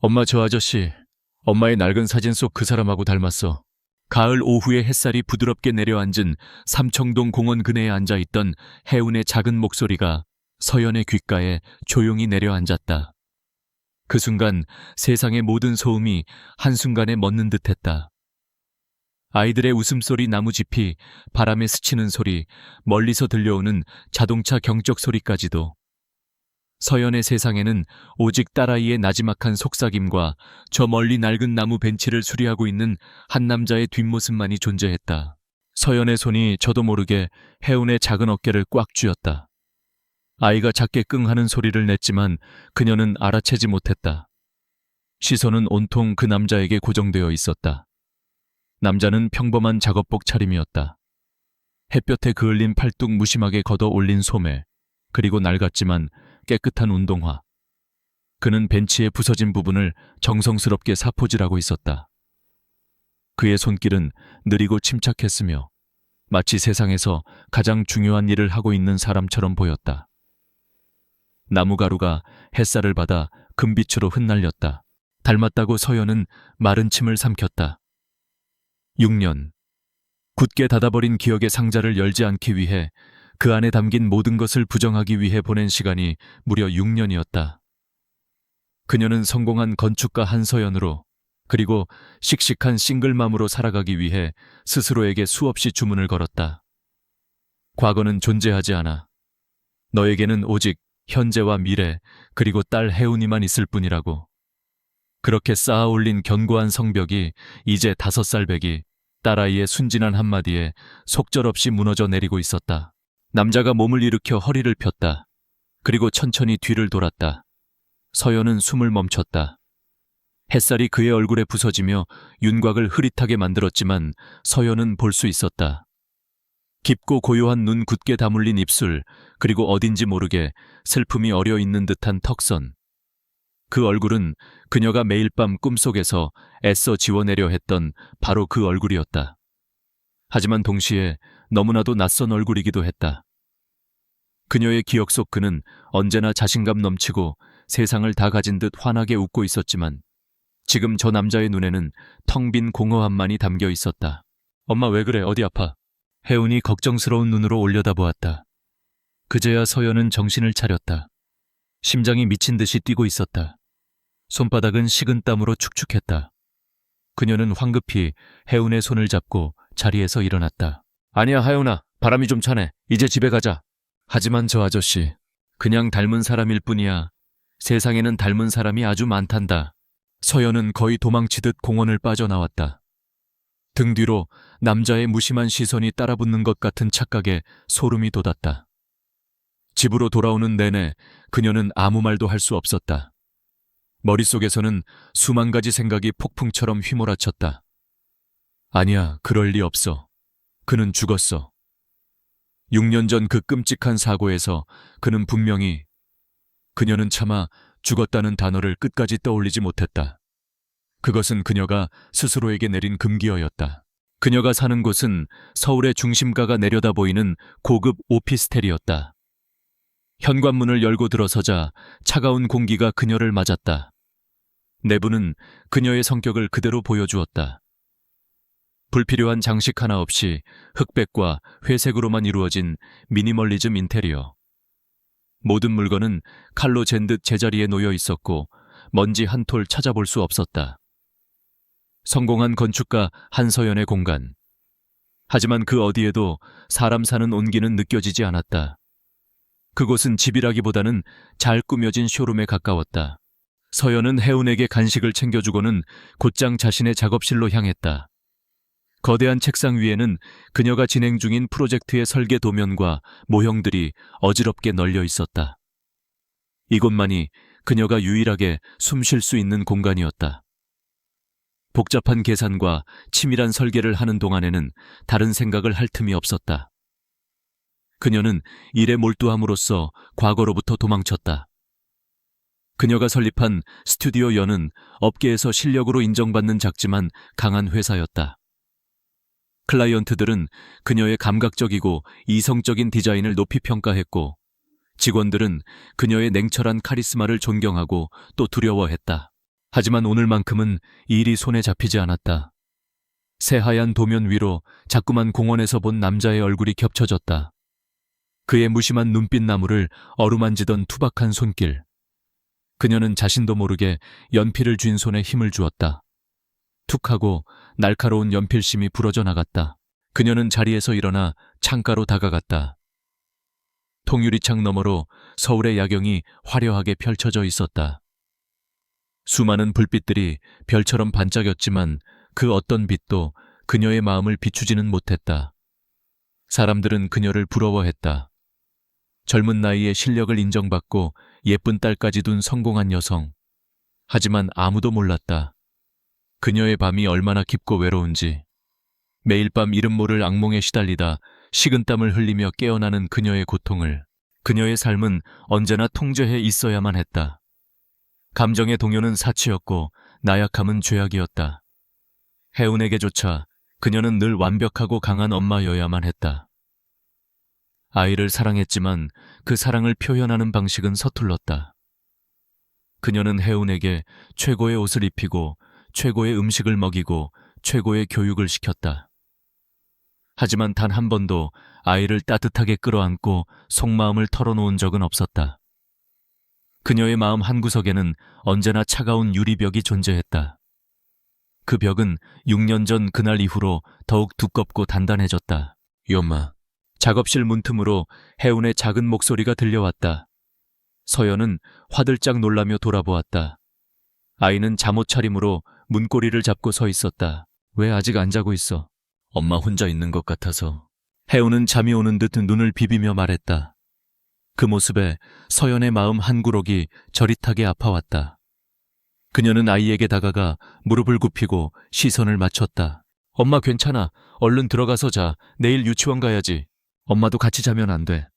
엄마, 저 아저씨, 엄마의 낡은 사진 속 그 사람하고 닮았어. 가을 오후에 햇살이 부드럽게 내려앉은 삼청동 공원 그네에 앉아있던 해운의 작은 목소리가 서연의 귓가에 조용히 내려앉았다. 그 순간 세상의 모든 소음이 한순간에 멎는 듯했다. 아이들의 웃음소리, 나무짚이, 바람에 스치는 소리, 멀리서 들려오는 자동차 경적 소리까지도. 서연의 세상에는 오직 딸아이의 나지막한 속삭임과 저 멀리 낡은 나무 벤치를 수리하고 있는 한 남자의 뒷모습만이 존재했다. 서연의 손이 저도 모르게 해운의 작은 어깨를 꽉 쥐었다. 아이가 작게 끙 하는 소리를 냈지만 그녀는 알아채지 못했다. 시선은 온통 그 남자에게 고정되어 있었다. 남자는 평범한 작업복 차림이었다. 햇볕에 그을린 팔뚝 무심하게 걷어 올린 소매, 그리고 낡았지만 깨끗한 운동화. 그는 벤치의 부서진 부분을 정성스럽게 사포질하고 있었다. 그의 손길은 느리고 침착했으며 마치 세상에서 가장 중요한 일을 하고 있는 사람처럼 보였다. 나무가루가 햇살을 받아 금빛으로 흩날렸다. 닮았다고 서연은 마른 침을 삼켰다. 6년. 굳게 닫아버린 기억의 상자를 열지 않기 위해, 그 안에 담긴 모든 것을 부정하기 위해 보낸 시간이 무려 6년이었다. 그녀는 성공한 건축가 한서연으로, 그리고 씩씩한 싱글맘으로 살아가기 위해 스스로에게 수없이 주문을 걸었다. 과거는 존재하지 않아. 너에게는 오직 현재와 미래, 그리고 딸 혜운이만 있을 뿐이라고. 그렇게 쌓아 올린 견고한 성벽이 이제 5살 배기 딸아이의 순진한 한마디에 속절없이 무너져 내리고 있었다. 남자가 몸을 일으켜 허리를 폈다. 그리고 천천히 뒤를 돌았다. 서연은 숨을 멈췄다. 햇살이 그의 얼굴에 부서지며 윤곽을 흐릿하게 만들었지만 서연은 볼 수 있었다. 깊고 고요한 눈, 굳게 다물린 입술, 그리고 어딘지 모르게 슬픔이 어려 있는 듯한 턱선. 그 얼굴은 그녀가 매일 밤 꿈속에서 애써 지워내려 했던 바로 그 얼굴이었다. 하지만 동시에 너무나도 낯선 얼굴이기도 했다. 그녀의 기억 속 그는 언제나 자신감 넘치고 세상을 다 가진 듯 환하게 웃고 있었지만 지금 저 남자의 눈에는 텅 빈 공허함만이 담겨 있었다. 엄마, 왜 그래? 어디 아파? 혜운이 걱정스러운 눈으로 올려다보았다. 그제야 서연은 정신을 차렸다. 심장이 미친 듯이 뛰고 있었다. 손바닥은 식은 땀으로 축축했다. 그녀는 황급히 혜운의 손을 잡고 자리에서 일어났다. 아니야, 하연아. 바람이 좀 차네. 이제 집에 가자. 하지만 저 아저씨, 그냥 닮은 사람일 뿐이야. 세상에는 닮은 사람이 아주 많단다. 서연은 거의 도망치듯 공원을 빠져나왔다. 등 뒤로 남자의 무심한 시선이 따라붙는 것 같은 착각에 소름이 돋았다. 집으로 돌아오는 내내 그녀는 아무 말도 할 수 없었다. 머릿속에서는 수만 가지 생각이 폭풍처럼 휘몰아쳤다. 아니야, 그럴 리 없어. 그는 죽었어. 6년 전 그 끔찍한 사고에서 그는 분명히, 그녀는 차마 죽었다는 단어를 끝까지 떠올리지 못했다. 그것은 그녀가 스스로에게 내린 금기어였다. 그녀가 사는 곳은 서울의 중심가가 내려다 보이는 고급 오피스텔이었다. 현관문을 열고 들어서자 차가운 공기가 그녀를 맞았다. 내부는 그녀의 성격을 그대로 보여주었다. 불필요한 장식 하나 없이 흑백과 회색으로만 이루어진 미니멀리즘 인테리어. 모든 물건은 칼로 잰 듯 제자리에 놓여 있었고 먼지 한 톨 찾아볼 수 없었다. 성공한 건축가 한서연의 공간. 하지만 그 어디에도 사람 사는 온기는 느껴지지 않았다. 그곳은 집이라기보다는 잘 꾸며진 쇼룸에 가까웠다. 서연은 혜운에게 간식을 챙겨주고는 곧장 자신의 작업실로 향했다. 거대한 책상 위에는 그녀가 진행 중인 프로젝트의 설계 도면과 모형들이 어지럽게 널려 있었다. 이곳만이 그녀가 유일하게 숨 쉴 수 있는 공간이었다. 복잡한 계산과 치밀한 설계를 하는 동안에는 다른 생각을 할 틈이 없었다. 그녀는 일에 몰두함으로써 과거로부터 도망쳤다. 그녀가 설립한 스튜디오 연은 업계에서 실력으로 인정받는 작지만 강한 회사였다. 클라이언트들은 그녀의 감각적이고 이성적인 디자인을 높이 평가했고 직원들은 그녀의 냉철한 카리스마를 존경하고 또 두려워했다. 하지만 오늘만큼은 일이 손에 잡히지 않았다. 새하얀 도면 위로 자꾸만 공원에서 본 남자의 얼굴이 겹쳐졌다. 그의 무심한 눈빛 나무를 어루만지던 투박한 손길. 그녀는 자신도 모르게 연필을 쥔 손에 힘을 주었다. 툭 하고 날카로운 연필심이 부러져 나갔다. 그녀는 자리에서 일어나 창가로 다가갔다. 통유리창 너머로 서울의 야경이 화려하게 펼쳐져 있었다. 수많은 불빛들이 별처럼 반짝였지만 그 어떤 빛도 그녀의 마음을 비추지는 못했다. 사람들은 그녀를 부러워했다. 젊은 나이에 실력을 인정받고 예쁜 딸까지 둔 성공한 여성. 하지만 아무도 몰랐다. 그녀의 밤이 얼마나 깊고 외로운지. 매일 밤 이름 모를 악몽에 시달리다 식은땀을 흘리며 깨어나는 그녀의 고통을. 그녀의 삶은 언제나 통제해 있어야만 했다. 감정의 동요는 사치였고 나약함은 죄악이었다. 혜운에게조차 그녀는 늘 완벽하고 강한 엄마여야만 했다. 아이를 사랑했지만 그 사랑을 표현하는 방식은 서툴렀다. 그녀는 혜운에게 최고의 옷을 입히고 최고의 음식을 먹이고 최고의 교육을 시켰다. 하지만 단 한 번도 아이를 따뜻하게 끌어안고 속마음을 털어놓은 적은 없었다. 그녀의 마음 한구석에는 언제나 차가운 유리벽이 존재했다. 그 벽은 6년 전 그날 이후로 더욱 두껍고 단단해졌다. 엄마. 작업실 문틈으로 혜운의 작은 목소리가 들려왔다. 서연은 화들짝 놀라며 돌아보았다. 아이는 잠옷 차림으로 문고리를 잡고 서 있었다. 왜 아직 안 자고 있어? 엄마 혼자 있는 것 같아서. 혜운은 잠이 오는 듯 눈을 비비며 말했다. 그 모습에 서연의 마음 한 구럭이 저릿하게 아파왔다. 그녀는 아이에게 다가가 무릎을 굽히고 시선을 맞췄다. 엄마 괜찮아. 얼른 들어가서 자. 내일 유치원 가야지. 엄마도 같이 자면 안 돼.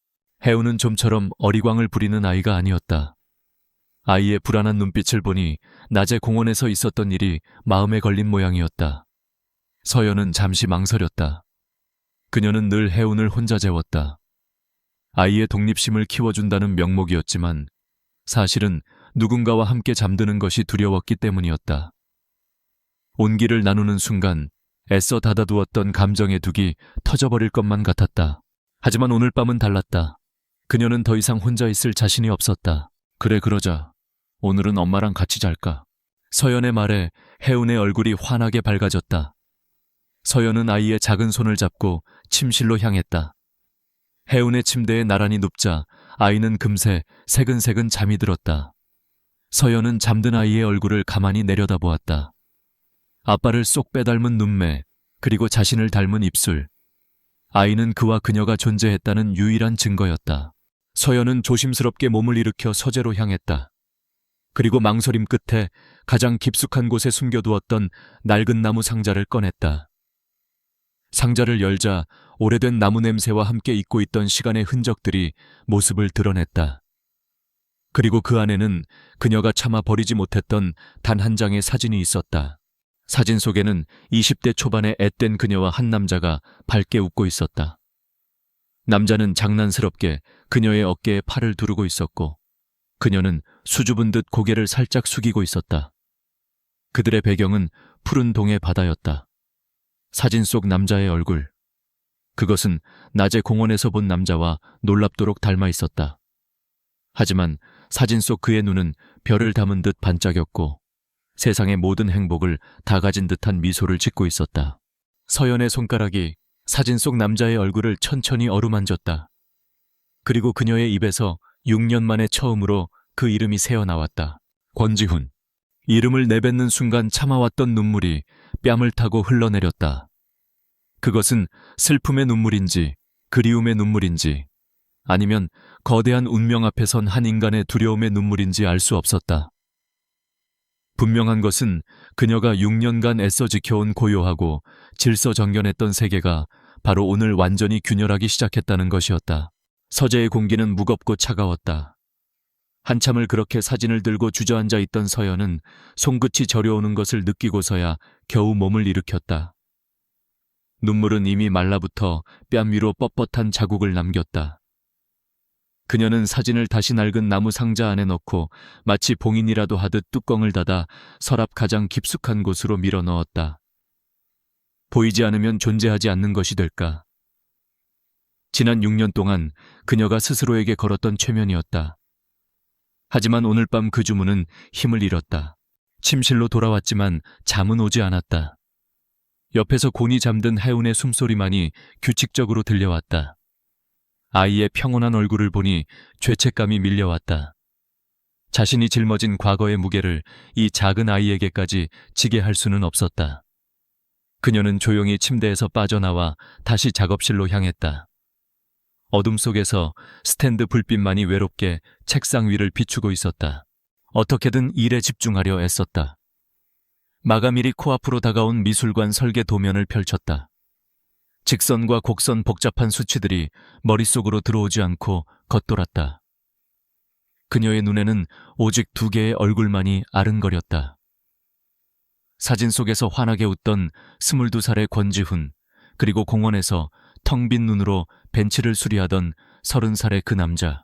혜운은 좀처럼 어리광을 부리는 아이가 아니었다. 아이의 불안한 눈빛을 보니 낮에 공원에서 있었던 일이 마음에 걸린 모양이었다. 서연은 잠시 망설였다. 그녀는 늘 혜운을 혼자 재웠다. 아이의 독립심을 키워준다는 명목이었지만 사실은 누군가와 함께 잠드는 것이 두려웠기 때문이었다. 온기를 나누는 순간 애써 닫아두었던 감정의 둑이 터져버릴 것만 같았다. 하지만 오늘 밤은 달랐다. 그녀는 더 이상 혼자 있을 자신이 없었다. 그래 그러자. 오늘은 엄마랑 같이 잘까? 서연의 말에 혜운의 얼굴이 환하게 밝아졌다. 서연은 아이의 작은 손을 잡고 침실로 향했다. 혜운의 침대에 나란히 눕자 아이는 금세 새근새근 잠이 들었다. 서연은 잠든 아이의 얼굴을 가만히 내려다보았다. 아빠를 쏙 빼닮은 눈매, 그리고 자신을 닮은 입술. 아이는 그와 그녀가 존재했다는 유일한 증거였다. 서연은 조심스럽게 몸을 일으켜 서재로 향했다. 그리고 망설임 끝에 가장 깊숙한 곳에 숨겨두었던 낡은 나무 상자를 꺼냈다. 상자를 열자 오래된 나무 냄새와 함께 잊고 있던 시간의 흔적들이 모습을 드러냈다. 그리고 그 안에는 그녀가 차마 버리지 못했던 단 한 장의 사진이 있었다. 사진 속에는 20대 초반의 앳된 그녀와 한 남자가 밝게 웃고 있었다. 남자는 장난스럽게 그녀의 어깨에 팔을 두르고 있었고 그녀는 수줍은 듯 고개를 살짝 숙이고 있었다. 그들의 배경은 푸른 동해 바다였다. 사진 속 남자의 얼굴. 그것은 낮에 공원에서 본 남자와 놀랍도록 닮아 있었다. 하지만 사진 속 그의 눈은 별을 담은 듯 반짝였고 세상의 모든 행복을 다 가진 듯한 미소를 짓고 있었다. 서연의 손가락이 사진 속 남자의 얼굴을 천천히 어루만졌다. 그리고 그녀의 입에서 6년 만에 처음으로 그 이름이 새어나왔다. 권지훈. 이름을 내뱉는 순간 참아왔던 눈물이 뺨을 타고 흘러내렸다. 그것은 슬픔의 눈물인지 그리움의 눈물인지 아니면 거대한 운명 앞에 선 한 인간의 두려움의 눈물인지 알 수 없었다. 분명한 것은 그녀가 6년간 애써 지켜온 고요하고 질서정연했던 세계가 바로 오늘 완전히 균열하기 시작했다는 것이었다. 서재의 공기는 무겁고 차가웠다. 한참을 그렇게 사진을 들고 주저앉아 있던 서연은 손끝이 저려오는 것을 느끼고서야 겨우 몸을 일으켰다. 눈물은 이미 말라붙어 뺨 위로 뻣뻣한 자국을 남겼다. 그녀는 사진을 다시 낡은 나무 상자 안에 넣고 마치 봉인이라도 하듯 뚜껑을 닫아 서랍 가장 깊숙한 곳으로 밀어 넣었다. 보이지 않으면 존재하지 않는 것이 될까? 지난 6년 동안 그녀가 스스로에게 걸었던 최면이었다. 하지만 오늘 밤 그 주문은 힘을 잃었다. 침실로 돌아왔지만 잠은 오지 않았다. 옆에서 곤히 잠든 해운의 숨소리만이 규칙적으로 들려왔다. 아이의 평온한 얼굴을 보니 죄책감이 밀려왔다. 자신이 짊어진 과거의 무게를 이 작은 아이에게까지 지게 할 수는 없었다. 그녀는 조용히 침대에서 빠져나와 다시 작업실로 향했다. 어둠 속에서 스탠드 불빛만이 외롭게 책상 위를 비추고 있었다. 어떻게든 일에 집중하려 애썼다. 마감일이 코앞으로 다가온 미술관 설계 도면을 펼쳤다. 직선과 곡선 복잡한 수치들이 머릿속으로 들어오지 않고 겉돌았다. 그녀의 눈에는 오직 2개의 얼굴만이 아른거렸다. 사진 속에서 환하게 웃던 22살의 권지훈, 그리고 공원에서 텅 빈 눈으로 벤치를 수리하던 30살의 그 남자.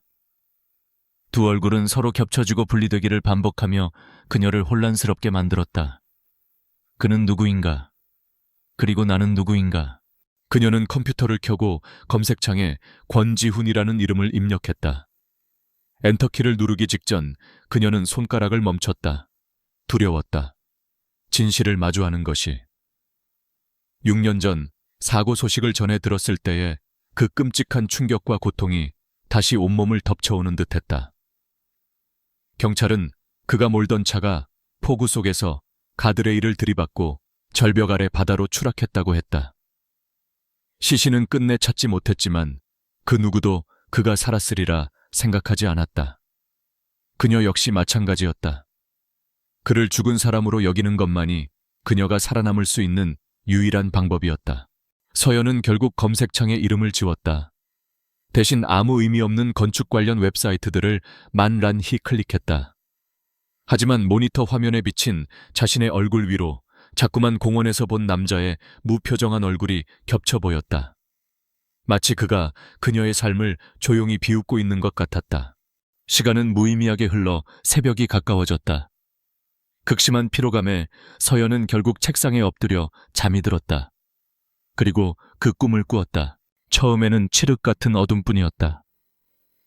두 얼굴은 서로 겹쳐지고 분리되기를 반복하며 그녀를 혼란스럽게 만들었다. 그는 누구인가? 그리고 나는 누구인가? 그녀는 컴퓨터를 켜고 검색창에 권지훈이라는 이름을 입력했다. 엔터키를 누르기 직전 그녀는 손가락을 멈췄다. 두려웠다. 진실을 마주하는 것이. 6년 전 사고 소식을 전해 들었을 때의 그 끔찍한 충격과 고통이 다시 온몸을 덮쳐오는 듯했다. 경찰은 그가 몰던 차가 폭우 속에서 가드레일을 들이받고 절벽 아래 바다로 추락했다고 했다. 시신은 끝내 찾지 못했지만 그 누구도 그가 살았으리라 생각하지 않았다. 그녀 역시 마찬가지였다. 그를 죽은 사람으로 여기는 것만이 그녀가 살아남을 수 있는 유일한 방법이었다. 서연은 결국 검색창에 이름을 지웠다. 대신 아무 의미 없는 건축 관련 웹사이트들을 만란히 클릭했다. 하지만 모니터 화면에 비친 자신의 얼굴 위로 자꾸만 공원에서 본 남자의 무표정한 얼굴이 겹쳐 보였다. 마치 그가 그녀의 삶을 조용히 비웃고 있는 것 같았다. 시간은 무의미하게 흘러 새벽이 가까워졌다. 극심한 피로감에 서연은 결국 책상에 엎드려 잠이 들었다. 그리고 그 꿈을 꾸었다. 처음에는 칠흑 같은 어둠뿐이었다.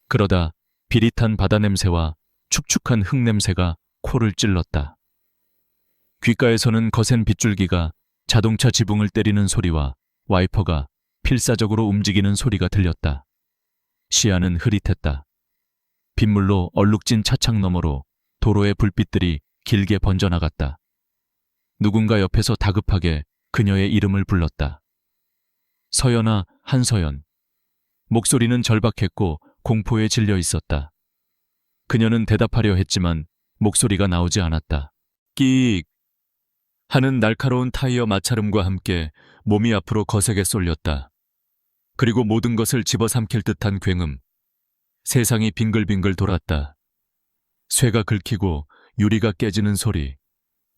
그러다 비릿한 바다 냄새와 축축한 흙 냄새가 코를 찔렀다. 귓가에서는 거센 빗줄기가 자동차 지붕을 때리는 소리와 와이퍼가 필사적으로 움직이는 소리가 들렸다. 시야는 흐릿했다. 빗물로 얼룩진 차창 너머로 도로의 불빛들이 길게 번져나갔다. 누군가 옆에서 다급하게 그녀의 이름을 불렀다. 서연아, 한서연. 목소리는 절박했고 공포에 질려 있었다. 그녀는 대답하려 했지만 목소리가 나오지 않았다. 끼익 하는 날카로운 타이어 마찰음과 함께 몸이 앞으로 거세게 쏠렸다. 그리고 모든 것을 집어삼킬 듯한 굉음. 세상이 빙글빙글 돌았다. 쇠가 긁히고 유리가 깨지는 소리,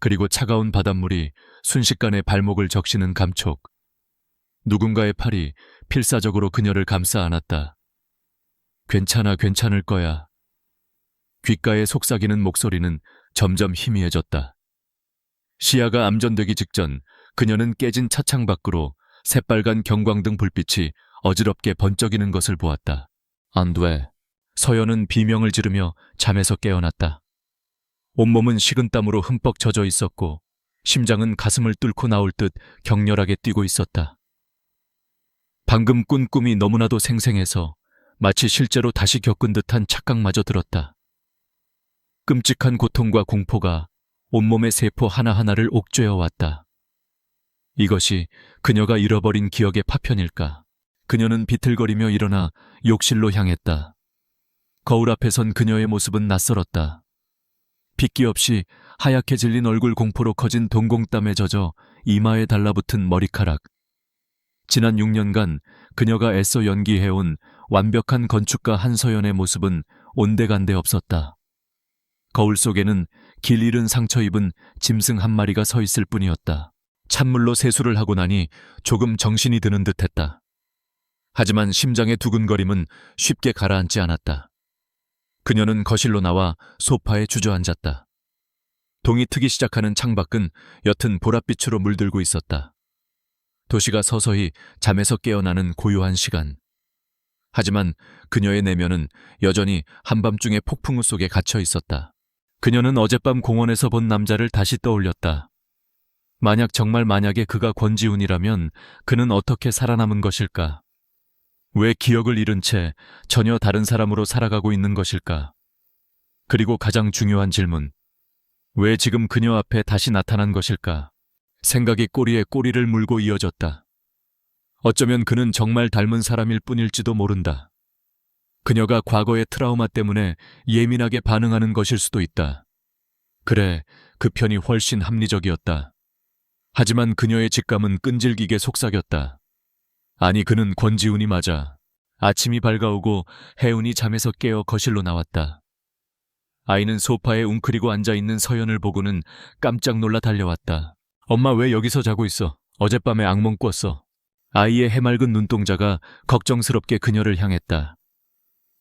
그리고 차가운 바닷물이 순식간에 발목을 적시는 감촉. 누군가의 팔이 필사적으로 그녀를 감싸 안았다. 괜찮아, 괜찮을 거야. 귓가에 속삭이는 목소리는 점점 희미해졌다. 시야가 암전되기 직전 그녀는 깨진 차창 밖으로 새빨간 경광등 불빛이 어지럽게 번쩍이는 것을 보았다. 안 돼. 서연은 비명을 지르며 잠에서 깨어났다. 온몸은 식은땀으로 흠뻑 젖어 있었고 심장은 가슴을 뚫고 나올 듯 격렬하게 뛰고 있었다. 방금 꾼 꿈이 너무나도 생생해서 마치 실제로 다시 겪은 듯한 착각마저 들었다. 끔찍한 고통과 공포가 온몸의 세포 하나하나를 옥죄어 왔다. 이것이 그녀가 잃어버린 기억의 파편일까? 그녀는 비틀거리며 일어나 욕실로 향했다. 거울 앞에 선 그녀의 모습은 낯설었다. 빗기 없이 하얗게 질린 얼굴 공포로 커진 동공땀에 젖어 이마에 달라붙은 머리카락. 지난 6년간 그녀가 애써 연기해온 완벽한 건축가 한서연의 모습은 온데간데 없었다. 거울 속에는 길 잃은 상처 입은 짐승 한 마리가 서 있을 뿐이었다. 찬물로 세수를 하고 나니 조금 정신이 드는 듯했다. 하지만 심장의 두근거림은 쉽게 가라앉지 않았다. 그녀는 거실로 나와 소파에 주저앉았다. 동이 트기 시작하는 창밖은 옅은 보랏빛으로 물들고 있었다. 도시가 서서히 잠에서 깨어나는 고요한 시간. 하지만 그녀의 내면은 여전히 한밤중의 폭풍우 속에 갇혀 있었다. 그녀는 어젯밤 공원에서 본 남자를 다시 떠올렸다. 만약에 그가 권지훈이라면 그는 어떻게 살아남은 것일까? 왜 기억을 잃은 채 전혀 다른 사람으로 살아가고 있는 것일까? 그리고 가장 중요한 질문. 왜 지금 그녀 앞에 다시 나타난 것일까? 생각이 꼬리에 꼬리를 물고 이어졌다. 어쩌면 그는 정말 닮은 사람일 뿐일지도 모른다. 그녀가 과거의 트라우마 때문에 예민하게 반응하는 것일 수도 있다. 그래, 그 편이 훨씬 합리적이었다. 하지만 그녀의 직감은 끈질기게 속삭였다. 아니, 그는 권지훈이 맞아. 아침이 밝아오고 혜운이 잠에서 깨어 거실로 나왔다. 아이는 소파에 웅크리고 앉아있는 서연을 보고는 깜짝 놀라 달려왔다. 엄마, 왜 여기서 자고 있어? 어젯밤에 악몽 꿨어. 아이의 해맑은 눈동자가 걱정스럽게 그녀를 향했다.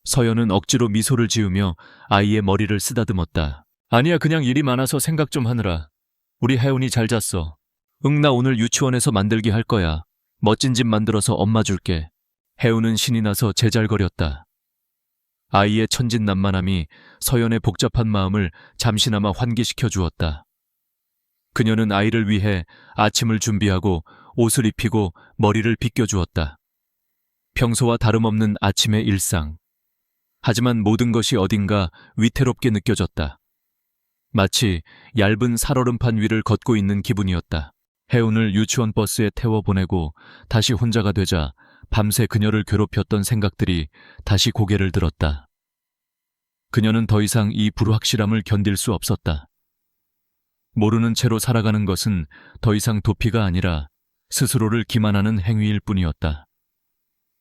서연은 억지로 미소를 지으며 아이의 머리를 쓰다듬었다. 아니야, 그냥 일이 많아서 생각 좀 하느라. 우리 혜운이 잘 잤어. 응, 나 오늘 유치원에서 만들기 할 거야. 멋진 집 만들어서 엄마 줄게. 혜운은 신이 나서 제잘거렸다. 아이의 천진난만함이 서연의 복잡한 마음을 잠시나마 환기시켜 주었다. 그녀는 아이를 위해 아침을 준비하고 옷을 입히고 머리를 빗겨주었다. 평소와 다름없는 아침의 일상. 하지만 모든 것이 어딘가 위태롭게 느껴졌다. 마치 얇은 살얼음판 위를 걷고 있는 기분이었다. 혜운을 유치원 버스에 태워보내고 다시 혼자가 되자 밤새 그녀를 괴롭혔던 생각들이 다시 고개를 들었다. 그녀는 더 이상 이 불확실함을 견딜 수 없었다. 모르는 채로 살아가는 것은 더 이상 도피가 아니라 스스로를 기만하는 행위일 뿐이었다.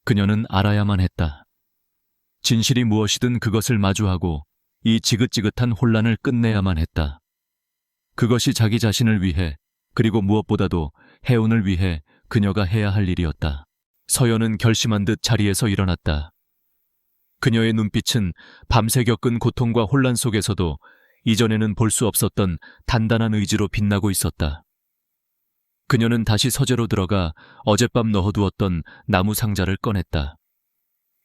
그녀는 알아야만 했다. 진실이 무엇이든 그것을 마주하고 이 지긋지긋한 혼란을 끝내야만 했다. 그것이 자기 자신을 위해, 그리고 무엇보다도 혜운을 위해 그녀가 해야 할 일이었다. 서연은 결심한 듯 자리에서 일어났다. 그녀의 눈빛은 밤새 겪은 고통과 혼란 속에서도 이전에는 볼 수 없었던 단단한 의지로 빛나고 있었다. 그녀는 다시 서재로 들어가 어젯밤 넣어두었던 나무 상자를 꺼냈다.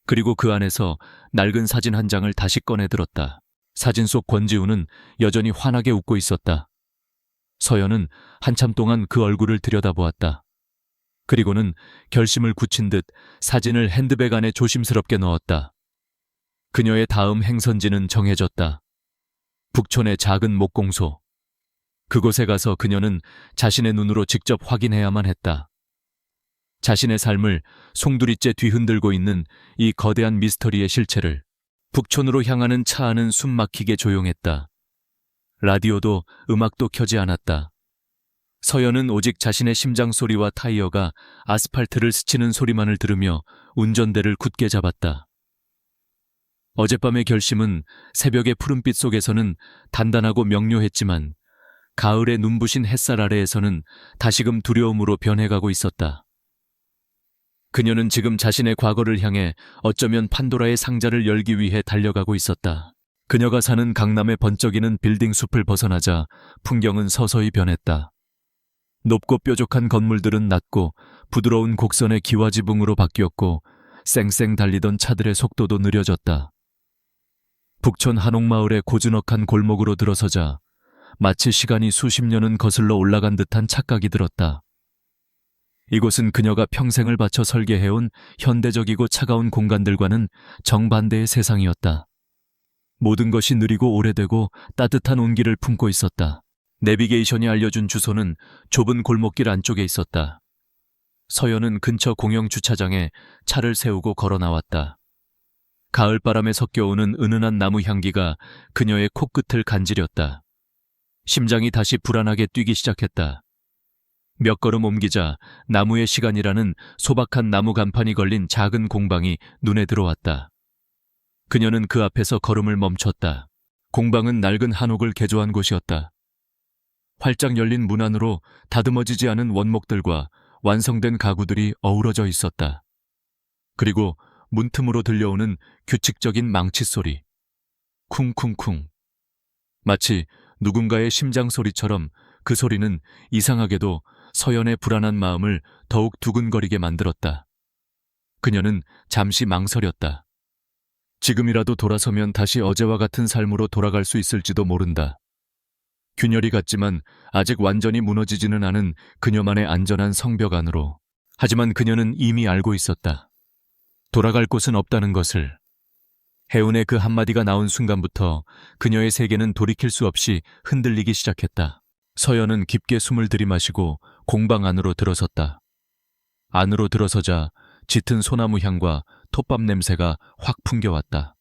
그리고 그 안에서 낡은 사진 한 장을 다시 꺼내 들었다. 사진 속 권지훈은 여전히 환하게 웃고 있었다. 서연은 한참 동안 그 얼굴을 들여다보았다. 그리고는 결심을 굳힌 듯 사진을 핸드백 안에 조심스럽게 넣었다. 그녀의 다음 행선지는 정해졌다. 북촌의 작은 목공소. 그곳에 가서 그녀는 자신의 눈으로 직접 확인해야만 했다. 자신의 삶을 송두리째 뒤흔들고 있는 이 거대한 미스터리의 실체를. 북촌으로 향하는 차 안은 숨 막히게 조용했다. 라디오도 음악도 켜지 않았다. 서연은 오직 자신의 심장 소리와 타이어가 아스팔트를 스치는 소리만을 들으며 운전대를 굳게 잡았다. 어젯밤의 결심은 새벽의 푸른빛 속에서는 단단하고 명료했지만 가을의 눈부신 햇살 아래에서는 다시금 두려움으로 변해가고 있었다. 그녀는 지금 자신의 과거를 향해 어쩌면 판도라의 상자를 열기 위해 달려가고 있었다. 그녀가 사는 강남의 번쩍이는 빌딩 숲을 벗어나자 풍경은 서서히 변했다. 높고 뾰족한 건물들은 낮고 부드러운 곡선의 기와지붕으로 바뀌었고 쌩쌩 달리던 차들의 속도도 느려졌다. 북촌 한옥마을의 고즈넉한 골목으로 들어서자 마치 시간이 수십 년은 거슬러 올라간 듯한 착각이 들었다. 이곳은 그녀가 평생을 바쳐 설계해온 현대적이고 차가운 공간들과는 정반대의 세상이었다. 모든 것이 느리고 오래되고 따뜻한 온기를 품고 있었다. 내비게이션이 알려준 주소는 좁은 골목길 안쪽에 있었다. 서연은 근처 공영 주차장에 차를 세우고 걸어 나왔다. 가을바람에 섞여오는 은은한 나무 향기가 그녀의 코끝을 간지렸다. 심장이 다시 불안하게 뛰기 시작했다. 몇 걸음 옮기자 나무의 시간이라는 소박한 나무 간판이 걸린 작은 공방이 눈에 들어왔다. 그녀는 그 앞에서 걸음을 멈췄다. 공방은 낡은 한옥을 개조한 곳이었다. 활짝 열린 문 안으로 다듬어지지 않은 원목들과 완성된 가구들이 어우러져 있었다. 그리고 문틈으로 들려오는 규칙적인 망치 소리. 쿵쿵쿵. 마치 누군가의 심장 소리처럼 그 소리는 이상하게도 서연의 불안한 마음을 더욱 두근거리게 만들었다. 그녀는 잠시 망설였다. 지금이라도 돌아서면 다시 어제와 같은 삶으로 돌아갈 수 있을지도 모른다. 균열이 같지만 아직 완전히 무너지지는 않은 그녀만의 안전한 성벽 안으로. 하지만 그녀는 이미 알고 있었다. 돌아갈 곳은 없다는 것을. 해운의 그 한마디가 나온 순간부터 그녀의 세계는 돌이킬 수 없이 흔들리기 시작했다. 서연은 깊게 숨을 들이마시고 공방 안으로 들어섰다. 안으로 들어서자 짙은 소나무 향과 톱밥 냄새가 확 풍겨왔다.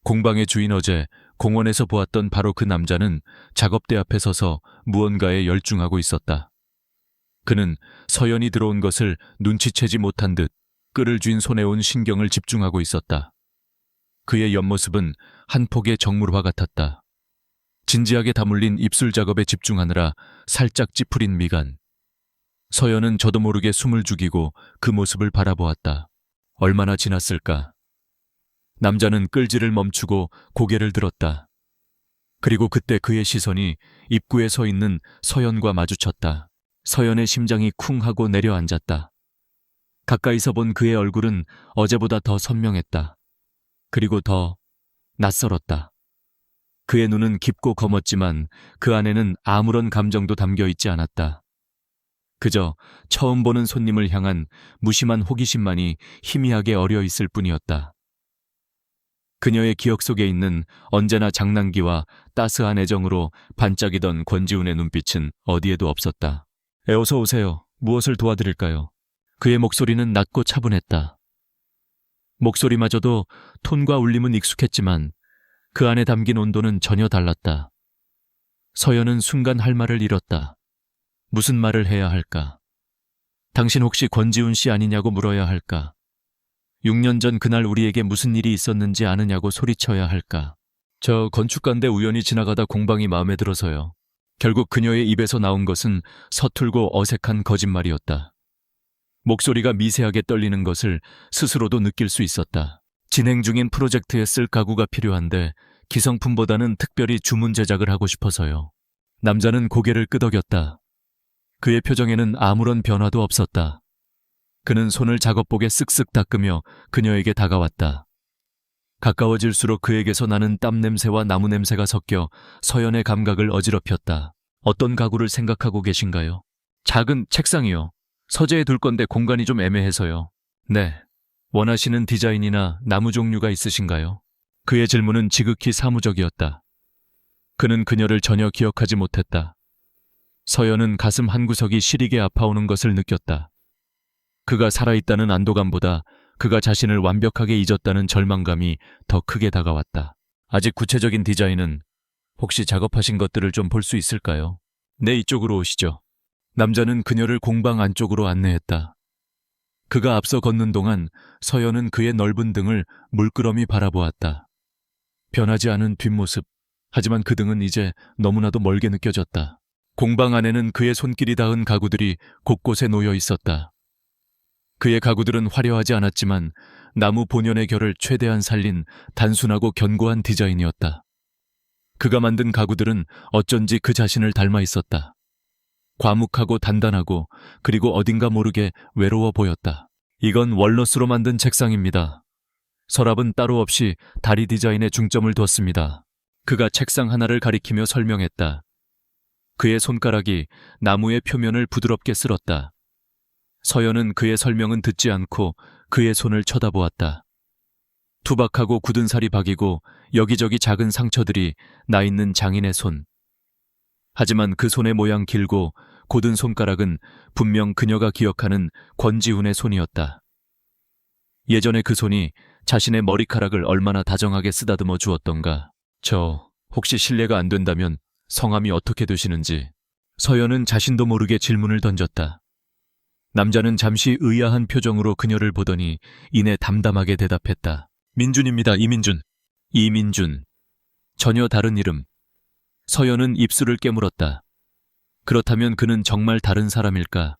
공방의 주인 어제 공원에서 보았던 바로 그 남자는 작업대 앞에 서서 무언가에 열중하고 있었다. 그는 서연이 들어온 것을 눈치채지 못한 듯 끈을 쥔 손에 온 신경을 집중하고 있었다. 그의 옆모습은 한 폭의 정물화 같았다. 진지하게 다물린 입술 작업에 집중하느라 살짝 찌푸린 미간. 서연은 저도 모르게 숨을 죽이고 그 모습을 바라보았다. 얼마나 지났을까? 남자는 끌질을 멈추고 고개를 들었다. 그리고 그때 그의 시선이 입구에 서 있는 서연과 마주쳤다. 서연의 심장이 쿵 하고 내려앉았다. 가까이서 본 그의 얼굴은 어제보다 더 선명했다. 그리고 더 낯설었다. 그의 눈은 깊고 검었지만 그 안에는 아무런 감정도 담겨 있지 않았다. 그저 처음 보는 손님을 향한 무심한 호기심만이 희미하게 어려 있을 뿐이었다. 그녀의 기억 속에 있는 언제나 장난기와 따스한 애정으로 반짝이던 권지훈의 눈빛은 어디에도 없었다. 어서 오세요. 무엇을 도와드릴까요? 그의 목소리는 낮고 차분했다. 목소리마저도 톤과 울림은 익숙했지만 그 안에 담긴 온도는 전혀 달랐다. 서연은 순간 할 말을 잃었다. 무슨 말을 해야 할까? 당신 혹시 권지훈 씨 아니냐고 물어야 할까? 6년 전 그날 우리에게 무슨 일이 있었는지 아느냐고 소리쳐야 할까? 저 건축가인데 우연히 지나가다 공방이 마음에 들어서요. 결국 그녀의 입에서 나온 것은 서툴고 어색한 거짓말이었다. 목소리가 미세하게 떨리는 것을 스스로도 느낄 수 있었다. 진행 중인 프로젝트에 쓸 가구가 필요한데 기성품보다는 특별히 주문 제작을 하고 싶어서요. 남자는 고개를 끄덕였다. 그의 표정에는 아무런 변화도 없었다. 그는 손을 작업복에 쓱쓱 닦으며 그녀에게 다가왔다. 가까워질수록 그에게서 나는 땀 냄새와 나무 냄새가 섞여 서연의 감각을 어지럽혔다. 어떤 가구를 생각하고 계신가요? 작은 책상이요. 서재에 둘 건데 공간이 좀 애매해서요. 네. 원하시는 디자인이나 나무 종류가 있으신가요? 그의 질문은 지극히 사무적이었다. 그는 그녀를 전혀 기억하지 못했다. 서연은 가슴 한구석이 시리게 아파오는 것을 느꼈다. 그가 살아있다는 안도감보다 그가 자신을 완벽하게 잊었다는 절망감이 더 크게 다가왔다. 아직 구체적인 디자인은 혹시 작업하신 것들을 좀 볼 수 있을까요? 네, 이쪽으로 오시죠. 남자는 그녀를 공방 안쪽으로 안내했다. 그가 앞서 걷는 동안 서연은 그의 넓은 등을 물끄러미 바라보았다. 변하지 않은 뒷모습. 하지만 그 등은 이제 너무나도 멀게 느껴졌다. 공방 안에는 그의 손길이 닿은 가구들이 곳곳에 놓여 있었다. 그의 가구들은 화려하지 않았지만 나무 본연의 결을 최대한 살린 단순하고 견고한 디자인이었다. 그가 만든 가구들은 어쩐지 그 자신을 닮아 있었다. 과묵하고 단단하고 그리고 어딘가 모르게 외로워 보였다. 이건 월넛으로 만든 책상입니다. 서랍은 따로 없이 다리 디자인에 중점을 뒀습니다. 그가 책상 하나를 가리키며 설명했다. 그의 손가락이 나무의 표면을 부드럽게 쓸었다. 서연은 그의 설명은 듣지 않고 그의 손을 쳐다보았다. 투박하고 굳은 살이 박이고 여기저기 작은 상처들이 나 있는 장인의 손. 하지만 그 손의 모양 길고 곧은 손가락은 분명 그녀가 기억하는 권지훈의 손이었다. 예전에 그 손이 자신의 머리카락을 얼마나 다정하게 쓰다듬어 주었던가. 저 혹시 실례가 안 된다면 성함이 어떻게 되시는지. 서연은 자신도 모르게 질문을 던졌다. 남자는 잠시 의아한 표정으로 그녀를 보더니 이내 담담하게 대답했다. 민준입니다. 이민준. 이민준. 전혀 다른 이름. 서연은 입술을 깨물었다. 그렇다면 그는 정말 다른 사람일까?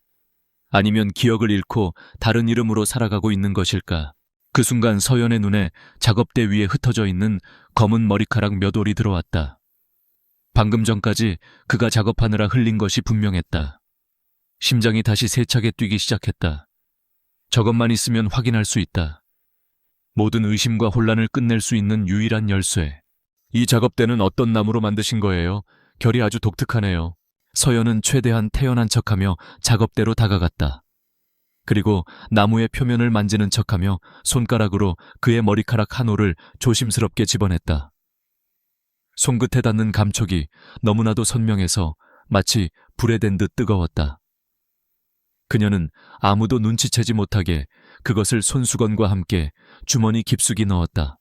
아니면 기억을 잃고 다른 이름으로 살아가고 있는 것일까? 그 순간 서연의 눈에 작업대 위에 흩어져 있는 검은 머리카락 몇 올이 들어왔다. 방금 전까지 그가 작업하느라 흘린 것이 분명했다. 심장이 다시 세차게 뛰기 시작했다. 저것만 있으면 확인할 수 있다. 모든 의심과 혼란을 끝낼 수 있는 유일한 열쇠. 이 작업대는 어떤 나무로 만드신 거예요? 결이 아주 독특하네요. 서연은 최대한 태연한 척하며 작업대로 다가갔다. 그리고 나무의 표면을 만지는 척하며 손가락으로 그의 머리카락 한 올을 조심스럽게 집어냈다. 손끝에 닿는 감촉이 너무나도 선명해서 마치 불에 댄 듯 뜨거웠다. 그녀는 아무도 눈치채지 못하게 그것을 손수건과 함께 주머니 깊숙이 넣었다.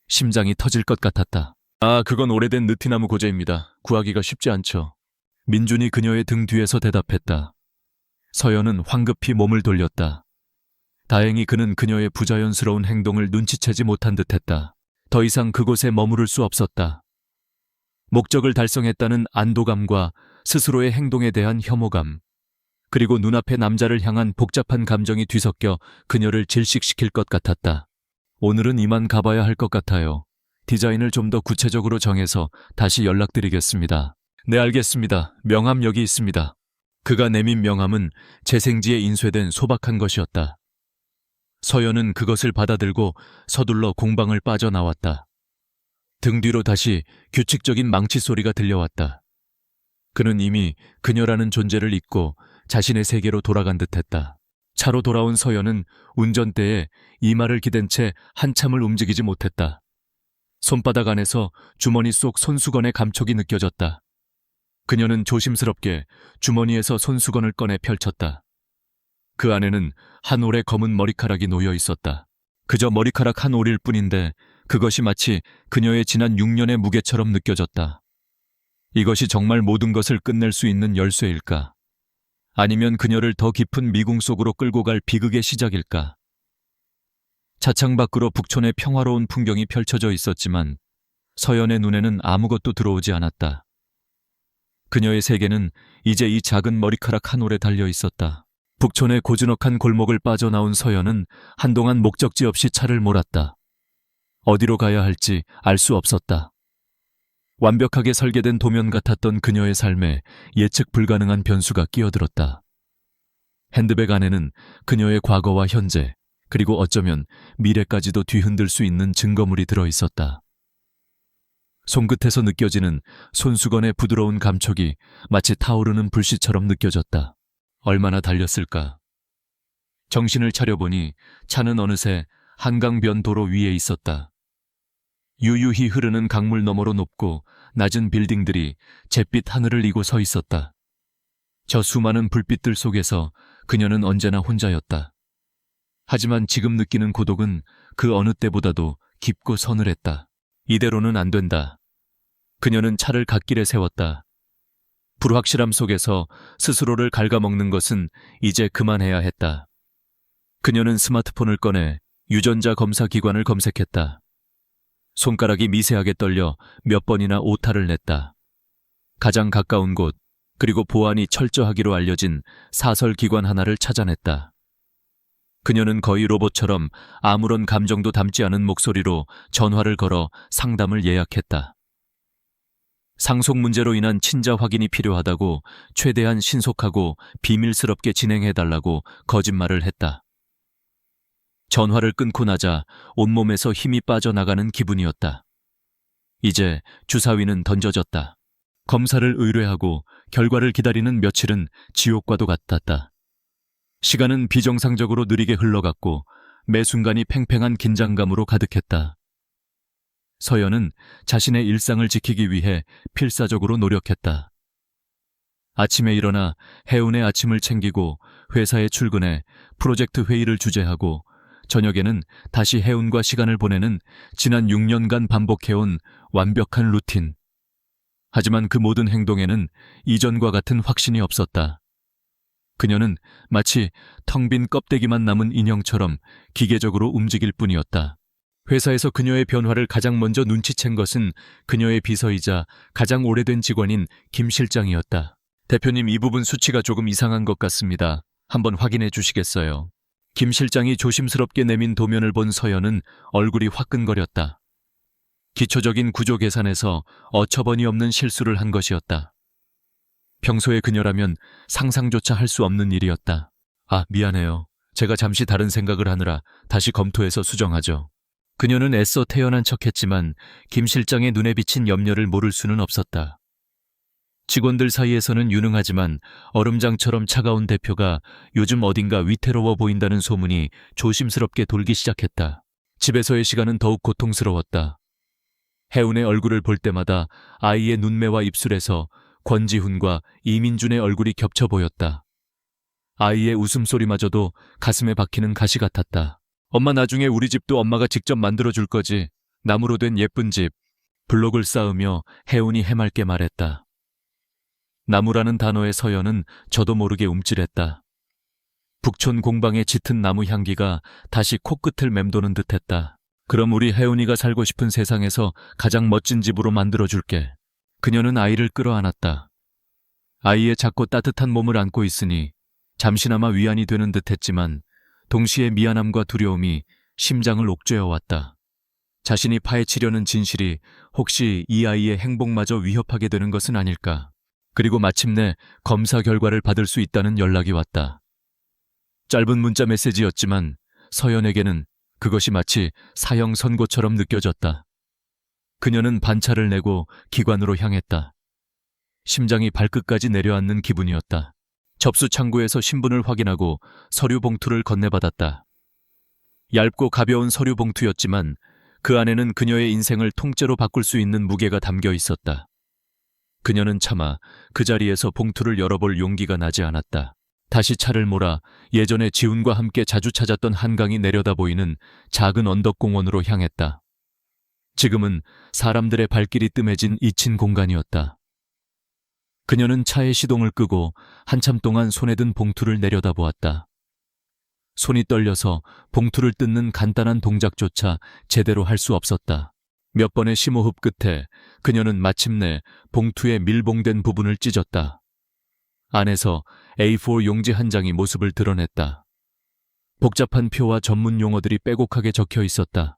심장이 터질 것 같았다. 아, 그건 오래된 느티나무 고제입니다. 구하기가 쉽지 않죠. 민준이 그녀의 등 뒤에서 대답했다. 서연은 황급히 몸을 돌렸다. 다행히 그는 그녀의 부자연스러운 행동을 눈치채지 못한 듯했다. 더 이상 그곳에 머무를 수 없었다. 목적을 달성했다는 안도감과 스스로의 행동에 대한 혐오감, 그리고 눈앞의 남자를 향한 복잡한 감정이 뒤섞여 그녀를 질식시킬 것 같았다. 오늘은 이만 가봐야 할 것 같아요. 디자인을 좀 더 구체적으로 정해서 다시 연락드리겠습니다. 네, 알겠습니다. 명함 여기 있습니다. 그가 내민 명함은 재생지에 인쇄된 소박한 것이었다. 서연은 그것을 받아들고 서둘러 공방을 빠져나왔다. 등 뒤로 다시 규칙적인 망치 소리가 들려왔다. 그는 이미 그녀라는 존재를 잊고 자신의 세계로 돌아간 듯했다. 차로 돌아온 서연은 운전대에 이마를 기댄 채 한참을 움직이지 못했다. 손바닥 안에서 주머니 속 손수건의 감촉이 느껴졌다. 그녀는 조심스럽게 주머니에서 손수건을 꺼내 펼쳤다. 그 안에는 한 올의 검은 머리카락이 놓여 있었다. 그저 머리카락 한 올일 뿐인데 그것이 마치 그녀의 지난 6년의 무게처럼 느껴졌다. 이것이 정말 모든 것을 끝낼 수 있는 열쇠일까? 아니면 그녀를 더 깊은 미궁 속으로 끌고 갈 비극의 시작일까? 차창 밖으로 북촌의 평화로운 풍경이 펼쳐져 있었지만 서연의 눈에는 아무것도 들어오지 않았다. 그녀의 세계는 이제 이 작은 머리카락 한 올에 달려 있었다. 북촌의 고즈넉한 골목을 빠져나온 서연은 한동안 목적지 없이 차를 몰았다. 어디로 가야 할지 알 수 없었다. 완벽하게 설계된 도면 같았던 그녀의 삶에 예측 불가능한 변수가 끼어들었다. 핸드백 안에는 그녀의 과거와 현재, 그리고 어쩌면 미래까지도 뒤흔들 수 있는 증거물이 들어있었다. 손끝에서 느껴지는 손수건의 부드러운 감촉이 마치 타오르는 불씨처럼 느껴졌다. 얼마나 달렸을까? 정신을 차려보니 차는 어느새 한강변 도로 위에 있었다. 유유히 흐르는 강물 너머로 높고 낮은 빌딩들이 잿빛 하늘을 이고 서 있었다. 저 수많은 불빛들 속에서 그녀는 언제나 혼자였다. 하지만 지금 느끼는 고독은 그 어느 때보다도 깊고 서늘했다. 이대로는 안 된다. 그녀는 차를 갓길에 세웠다. 불확실함 속에서 스스로를 갉아먹는 것은 이제 그만해야 했다. 그녀는 스마트폰을 꺼내 유전자 검사 기관을 검색했다. 손가락이 미세하게 떨려 몇 번이나 오타를 냈다. 가장 가까운 곳, 그리고 보안이 철저하기로 알려진 사설 기관 하나를 찾아냈다. 그녀는 거의 로봇처럼 아무런 감정도 담지 않은 목소리로 전화를 걸어 상담을 예약했다. 상속 문제로 인한 친자 확인이 필요하다고 최대한 신속하고 비밀스럽게 진행해달라고 거짓말을 했다. 전화를 끊고 나자 온몸에서 힘이 빠져나가는 기분이었다. 이제 주사위는 던져졌다. 검사를 의뢰하고 결과를 기다리는 며칠은 지옥과도 같았다. 시간은 비정상적으로 느리게 흘러갔고 매 순간이 팽팽한 긴장감으로 가득했다. 서연은 자신의 일상을 지키기 위해 필사적으로 노력했다. 아침에 일어나 해운의 아침을 챙기고 회사에 출근해 프로젝트 회의를 주재하고 저녁에는 다시 해운과 시간을 보내는 지난 6년간 반복해온 완벽한 루틴. 하지만 그 모든 행동에는 이전과 같은 확신이 없었다. 그녀는 마치 텅 빈 껍데기만 남은 인형처럼 기계적으로 움직일 뿐이었다. 회사에서 그녀의 변화를 가장 먼저 눈치챈 것은 그녀의 비서이자 가장 오래된 직원인 김 실장이었다. 대표님, 이 부분 수치가 조금 이상한 것 같습니다. 한번 확인해 주시겠어요? 김 실장이 조심스럽게 내민 도면을 본 서연은 얼굴이 화끈거렸다. 기초적인 구조 계산에서 어처구니 없는 실수를 한 것이었다. 평소에 그녀라면 상상조차 할 수 없는 일이었다. 아, 미안해요. 제가 잠시 다른 생각을 하느라 다시 검토해서 수정하죠. 그녀는 애써 태연한 척했지만 김 실장의 눈에 비친 염려를 모를 수는 없었다. 직원들 사이에서는 유능하지만 얼음장처럼 차가운 대표가 요즘 어딘가 위태로워 보인다는 소문이 조심스럽게 돌기 시작했다. 집에서의 시간은 더욱 고통스러웠다. 혜운의 얼굴을 볼 때마다 아이의 눈매와 입술에서 권지훈과 이민준의 얼굴이 겹쳐 보였다. 아이의 웃음소리마저도 가슴에 박히는 가시 같았다. 엄마, 나중에 우리 집도 엄마가 직접 만들어줄 거지. 나무로 된 예쁜 집. 블록을 쌓으며 혜운이 해맑게 말했다. 나무라는 단어의 서연은 저도 모르게 움찔했다. 북촌 공방의 짙은 나무 향기가 다시 코끝을 맴도는 듯했다. 그럼 우리 혜운이가 살고 싶은 세상에서 가장 멋진 집으로 만들어줄게. 그녀는 아이를 끌어안았다. 아이의 작고 따뜻한 몸을 안고 있으니 잠시나마 위안이 되는 듯했지만 동시에 미안함과 두려움이 심장을 옥죄어왔다. 자신이 파헤치려는 진실이 혹시 이 아이의 행복마저 위협하게 되는 것은 아닐까. 그리고 마침내 검사 결과를 받을 수 있다는 연락이 왔다. 짧은 문자 메시지였지만 서연에게는 그것이 마치 사형 선고처럼 느껴졌다. 그녀는 반차를 내고 기관으로 향했다. 심장이 발끝까지 내려앉는 기분이었다. 접수 창구에서 신분을 확인하고 서류 봉투를 건네받았다. 얇고 가벼운 서류 봉투였지만 그 안에는 그녀의 인생을 통째로 바꿀 수 있는 무게가 담겨 있었다. 그녀는 차마 그 자리에서 봉투를 열어볼 용기가 나지 않았다. 다시 차를 몰아 예전에 지훈과 함께 자주 찾았던 한강이 내려다 보이는 작은 언덕공원으로 향했다. 지금은 사람들의 발길이 뜸해진 잊힌 공간이었다. 그녀는 차의 시동을 끄고 한참 동안 손에 든 봉투를 내려다보았다. 손이 떨려서 봉투를 뜯는 간단한 동작조차 제대로 할 수 없었다. 몇 번의 심호흡 끝에 그녀는 마침내 봉투의 밀봉된 부분을 찢었다. 안에서 A4 용지 한 장이 모습을 드러냈다. 복잡한 표와 전문 용어들이 빼곡하게 적혀 있었다.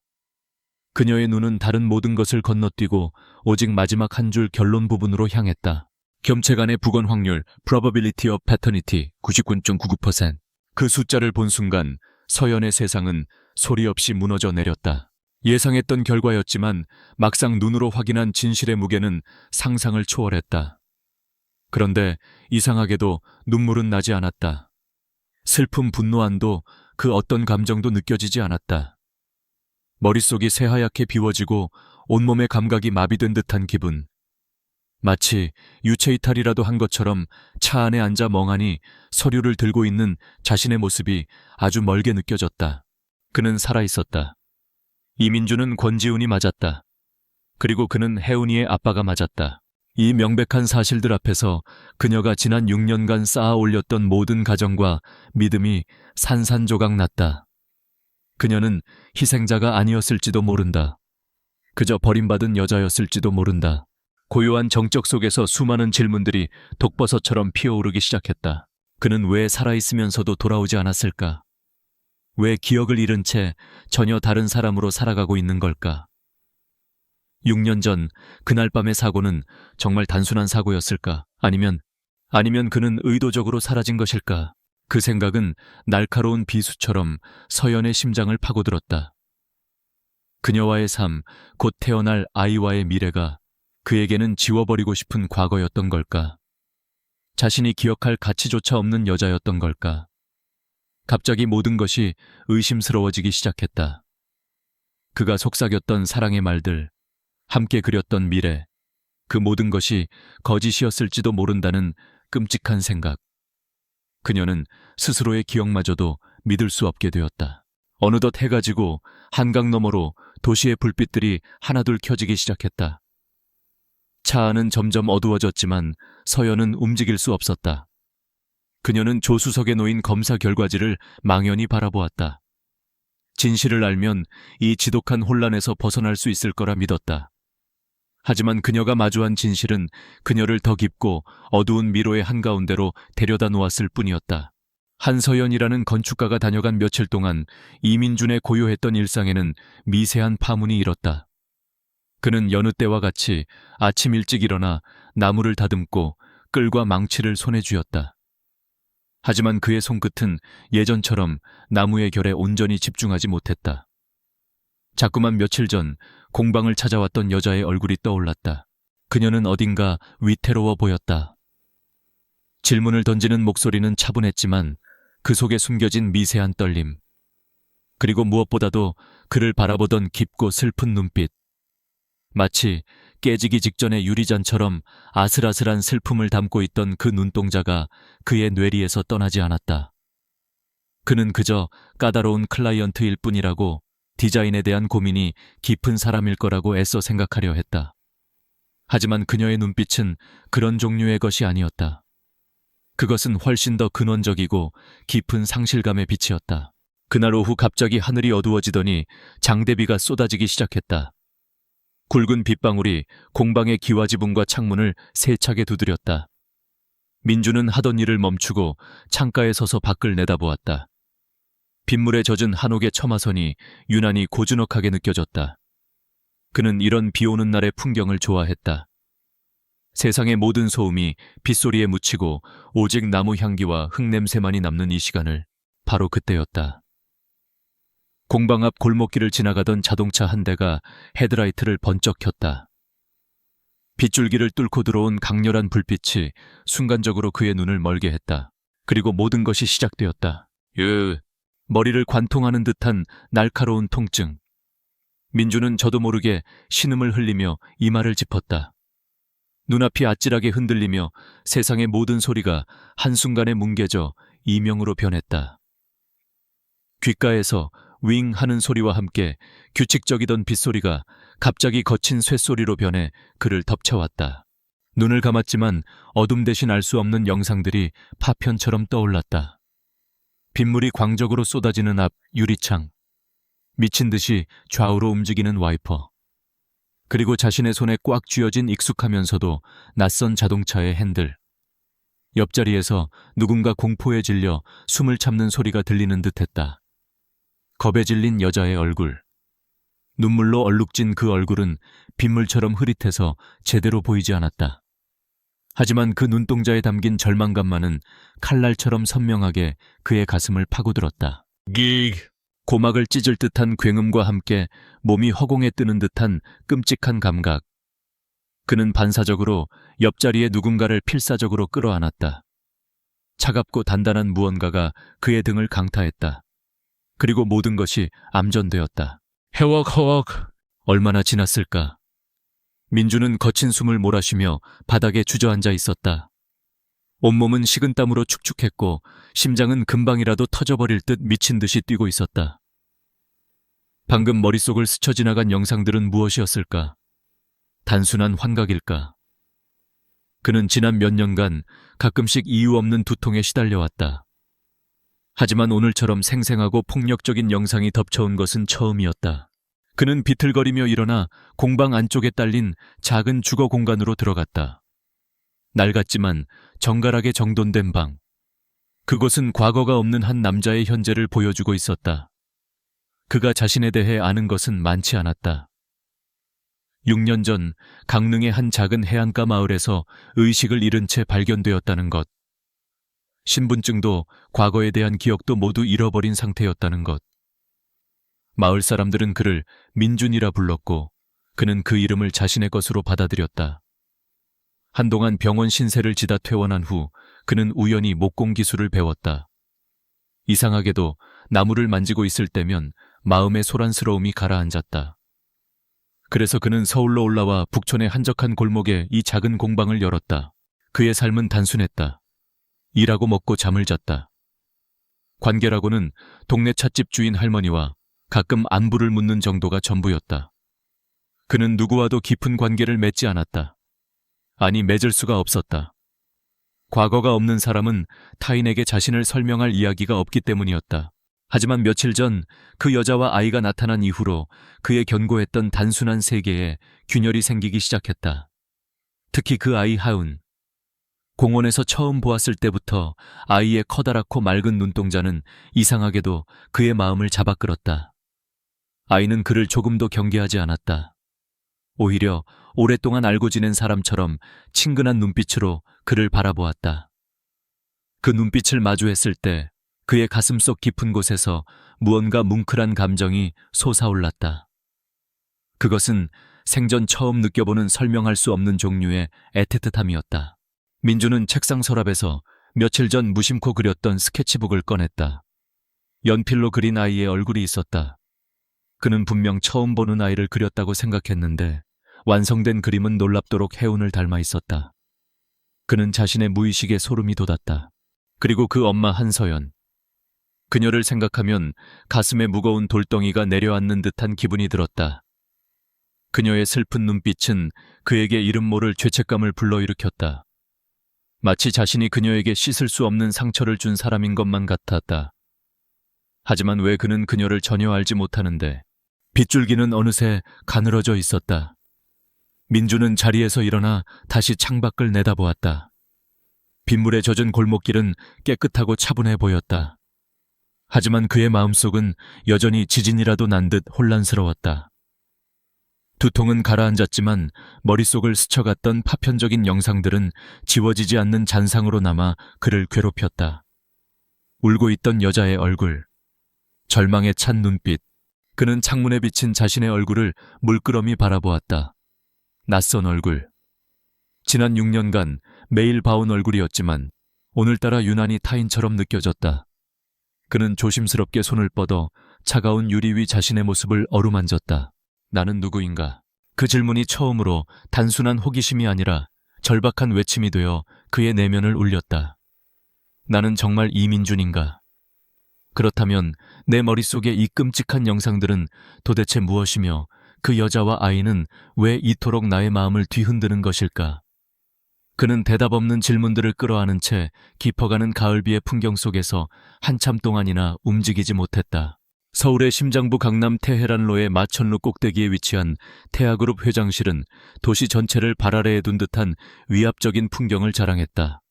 그녀의 눈은 다른 모든 것을 건너뛰고 오직 마지막 한 줄 결론 부분으로 향했다. 겸체간의 부건 확률 probability of paternity 99.99%. 그 숫자를 본 순간 서연의 세상은 소리 없이 무너져 내렸다. 예상했던 결과였지만 막상 눈으로 확인한 진실의 무게는 상상을 초월했다. 그런데 이상하게도 눈물은 나지 않았다. 슬픔, 분노함도 그 어떤 감정도 느껴지지 않았다. 머릿속이 새하얗게 비워지고 온몸의 감각이 마비된 듯한 기분. 마치 유체이탈이라도 한 것처럼 차 안에 앉아 멍하니 서류를 들고 있는 자신의 모습이 아주 멀게 느껴졌다. 그는 살아있었다. 이민주는 권지훈이 맞았다. 그리고 그는 혜운이의 아빠가 맞았다. 이 명백한 사실들 앞에서 그녀가 지난 6년간 쌓아 올렸던 모든 가정과 믿음이 산산조각 났다. 그녀는 희생자가 아니었을지도 모른다. 그저 버림받은 여자였을지도 모른다. 고요한 정적 속에서 수많은 질문들이 독버섯처럼 피어오르기 시작했다. 그는 왜 살아있으면서도 돌아오지 않았을까? 왜 기억을 잃은 채 전혀 다른 사람으로 살아가고 있는 걸까? 6년 전 그날 밤의 사고는 정말 단순한 사고였을까? 아니면 그는 의도적으로 사라진 것일까? 그 생각은 날카로운 비수처럼 서연의 심장을 파고들었다. 그녀와의 삶, 곧 태어날 아이와의 미래가 그에게는 지워버리고 싶은 과거였던 걸까? 자신이 기억할 가치조차 없는 여자였던 걸까? 갑자기 모든 것이 의심스러워지기 시작했다. 그가 속삭였던 사랑의 말들, 함께 그렸던 미래, 그 모든 것이 거짓이었을지도 모른다는 끔찍한 생각. 그녀는 스스로의 기억마저도 믿을 수 없게 되었다. 어느덧 해가 지고 한강 너머로 도시의 불빛들이 하나둘 켜지기 시작했다. 차 안은 점점 어두워졌지만 서연은 움직일 수 없었다. 그녀는 조수석에 놓인 검사 결과지를 망연히 바라보았다. 진실을 알면 이 지독한 혼란에서 벗어날 수 있을 거라 믿었다. 하지만 그녀가 마주한 진실은 그녀를 더 깊고 어두운 미로의 한가운데로 데려다 놓았을 뿐이었다. 한서연이라는 건축가가 다녀간 며칠 동안 이민준의 고요했던 일상에는 미세한 파문이 일었다. 그는 여느 때와 같이 아침 일찍 일어나 나무를 다듬고 끌과 망치를 손에 쥐었다. 하지만 그의 손끝은 예전처럼 나무의 결에 온전히 집중하지 못했다. 자꾸만 며칠 전 공방을 찾아왔던 여자의 얼굴이 떠올랐다. 그녀는 어딘가 위태로워 보였다. 질문을 던지는 목소리는 차분했지만 그 속에 숨겨진 미세한 떨림, 그리고 무엇보다도 그를 바라보던 깊고 슬픈 눈빛, 마치 깨지기 직전의 유리잔처럼 아슬아슬한 슬픔을 담고 있던 그 눈동자가 그의 뇌리에서 떠나지 않았다. 그는 그저 까다로운 클라이언트일 뿐이라고, 디자인에 대한 고민이 깊은 사람일 거라고 애써 생각하려 했다. 하지만 그녀의 눈빛은 그런 종류의 것이 아니었다. 그것은 훨씬 더 근원적이고 깊은 상실감의 빛이었다. 그날 오후 갑자기 하늘이 어두워지더니 장대비가 쏟아지기 시작했다. 굵은 빗방울이 공방의 기와지붕과 창문을 세차게 두드렸다. 민주는 하던 일을 멈추고 창가에 서서 밖을 내다보았다. 빗물에 젖은 한옥의 처마선이 유난히 고즈넉하게 느껴졌다. 그는 이런 비오는 날의 풍경을 좋아했다. 세상의 모든 소음이 빗소리에 묻히고 오직 나무 향기와 흙냄새만이 남는 이 시간을, 바로 그때였다. 공방 앞 골목길을 지나가던 자동차 한 대가 헤드라이트를 번쩍 켰다. 빗줄기를 뚫고 들어온 강렬한 불빛이 순간적으로 그의 눈을 멀게 했다. 그리고 모든 것이 시작되었다. 머리를 관통하는 듯한 날카로운 통증. 민주는 저도 모르게 신음을 흘리며 이마를 짚었다. 눈앞이 아찔하게 흔들리며 세상의 모든 소리가 한순간에 뭉개져 이명으로 변했다. 귓가에서 윙 하는 소리와 함께 규칙적이던 빗소리가 갑자기 거친 쇳소리로 변해 그를 덮쳐왔다. 눈을 감았지만 어둠 대신 알 수 없는 영상들이 파편처럼 떠올랐다. 빗물이 광적으로 쏟아지는 앞 유리창, 미친 듯이 좌우로 움직이는 와이퍼, 그리고 자신의 손에 꽉 쥐어진 익숙하면서도 낯선 자동차의 핸들. 옆자리에서 누군가 공포에 질려 숨을 참는 소리가 들리는 듯했다. 겁에 질린 여자의 얼굴. 눈물로 얼룩진 그 얼굴은 빗물처럼 흐릿해서 제대로 보이지 않았다. 하지만 그 눈동자에 담긴 절망감만은 칼날처럼 선명하게 그의 가슴을 파고들었다. 고막을 찢을 듯한 굉음과 함께 몸이 허공에 뜨는 듯한 끔찍한 감각. 그는 반사적으로 옆자리에 누군가를 필사적으로 끌어안았다. 차갑고 단단한 무언가가 그의 등을 강타했다. 그리고 모든 것이 암전되었다. 헤웍. 얼마나 지났을까. 민주는 거친 숨을 몰아쉬며 바닥에 주저앉아 있었다. 온몸은 식은땀으로 축축했고 심장은 금방이라도 터져버릴 듯 미친 듯이 뛰고 있었다. 방금 머릿속을 스쳐 지나간 영상들은 무엇이었을까? 단순한 환각일까? 그는 지난 몇 년간 가끔씩 이유 없는 두통에 시달려왔다. 하지만 오늘처럼 생생하고 폭력적인 영상이 덮쳐온 것은 처음이었다. 그는 비틀거리며 일어나 공방 안쪽에 딸린 작은 주거 공간으로 들어갔다. 낡았지만 정갈하게 정돈된 방. 그곳은 과거가 없는 한 남자의 현재를 보여주고 있었다. 그가 자신에 대해 아는 것은 많지 않았다. 6년 전 강릉의 한 작은 해안가 마을에서 의식을 잃은 채 발견되었다는 것. 신분증도 과거에 대한 기억도 모두 잃어버린 상태였다는 것. 마을 사람들은 그를 민준이라 불렀고 그는 그 이름을 자신의 것으로 받아들였다. 한동안 병원 신세를 지다 퇴원한 후 그는 우연히 목공 기술을 배웠다. 이상하게도 나무를 만지고 있을 때면 마음의 소란스러움이 가라앉았다. 그래서 그는 서울로 올라와 북촌의 한적한 골목에 이 작은 공방을 열었다. 그의 삶은 단순했다. 일하고 먹고 잠을 잤다. 관계라고는 동네 찻집 주인 할머니와 가끔 안부를 묻는 정도가 전부였다. 그는 누구와도 깊은 관계를 맺지 않았다. 아니, 맺을 수가 없었다. 과거가 없는 사람은 타인에게 자신을 설명할 이야기가 없기 때문이었다. 하지만 며칠 전 그 여자와 아이가 나타난 이후로 그의 견고했던 단순한 세계에 균열이 생기기 시작했다. 특히 그 아이 하운. 공원에서 처음 보았을 때부터 아이의 커다랗고 맑은 눈동자는 이상하게도 그의 마음을 잡아끌었다. 아이는 그를 조금도 경계하지 않았다. 오히려 오랫동안 알고 지낸 사람처럼 친근한 눈빛으로 그를 바라보았다. 그 눈빛을 마주했을 때 그의 가슴속 깊은 곳에서 무언가 뭉클한 감정이 솟아올랐다. 그것은 생전 처음 느껴보는 설명할 수 없는 종류의 애틋함이었다. 민주는 책상 서랍에서 며칠 전 무심코 그렸던 스케치북을 꺼냈다. 연필로 그린 아이의 얼굴이 있었다. 그는 분명 처음 보는 아이를 그렸다고 생각했는데 완성된 그림은 놀랍도록 해운을 닮아 있었다. 그는 자신의 무의식에 소름이 돋았다. 그리고 그 엄마 한서연. 그녀를 생각하면 가슴에 무거운 돌덩이가 내려앉는 듯한 기분이 들었다. 그녀의 슬픈 눈빛은 그에게 이름 모를 죄책감을 불러일으켰다. 마치 자신이 그녀에게 씻을 수 없는 상처를 준 사람인 것만 같았다. 하지만 왜 그는 그녀를 전혀 알지 못하는데 빗줄기는 어느새 가늘어져 있었다. 민주는 자리에서 일어나 다시 창밖을 내다보았다. 빗물에 젖은 골목길은 깨끗하고 차분해 보였다. 하지만 그의 마음속은 여전히 지진이라도 난 듯 혼란스러웠다. 두통은 가라앉았지만 머릿속을 스쳐갔던 파편적인 영상들은 지워지지 않는 잔상으로 남아 그를 괴롭혔다. 울고 있던 여자의 얼굴, 절망에 찬 눈빛, 그는 창문에 비친 자신의 얼굴을 물끄러미 바라보았다. 낯선 얼굴. 지난 6년간 매일 봐온 얼굴이었지만 오늘따라 유난히 타인처럼 느껴졌다. 그는 조심스럽게 손을 뻗어 차가운 유리 위 자신의 모습을 어루만졌다. 나는 누구인가? 그 질문이 처음으로 단순한 호기심이 아니라 절박한 외침이 되어 그의 내면을 울렸다. 나는 정말 이민준인가? 그렇다면 내 머릿속의 이 끔찍한 영상들은 도대체 무엇이며 그 여자와 아이는 왜 이토록 나의 마음을 뒤흔드는 것일까? 그는 대답 없는 질문들을 끌어안은 채 깊어가는 가을비의 풍경 속에서 한참 동안이나 움직이지 못했다. 서울의 심장부 강남 테헤란로의 마천루 꼭대기에 위치한 태아그룹 회장실은 도시 전체를 발 아래에 둔 듯한 위압적인 풍경을 자랑했다.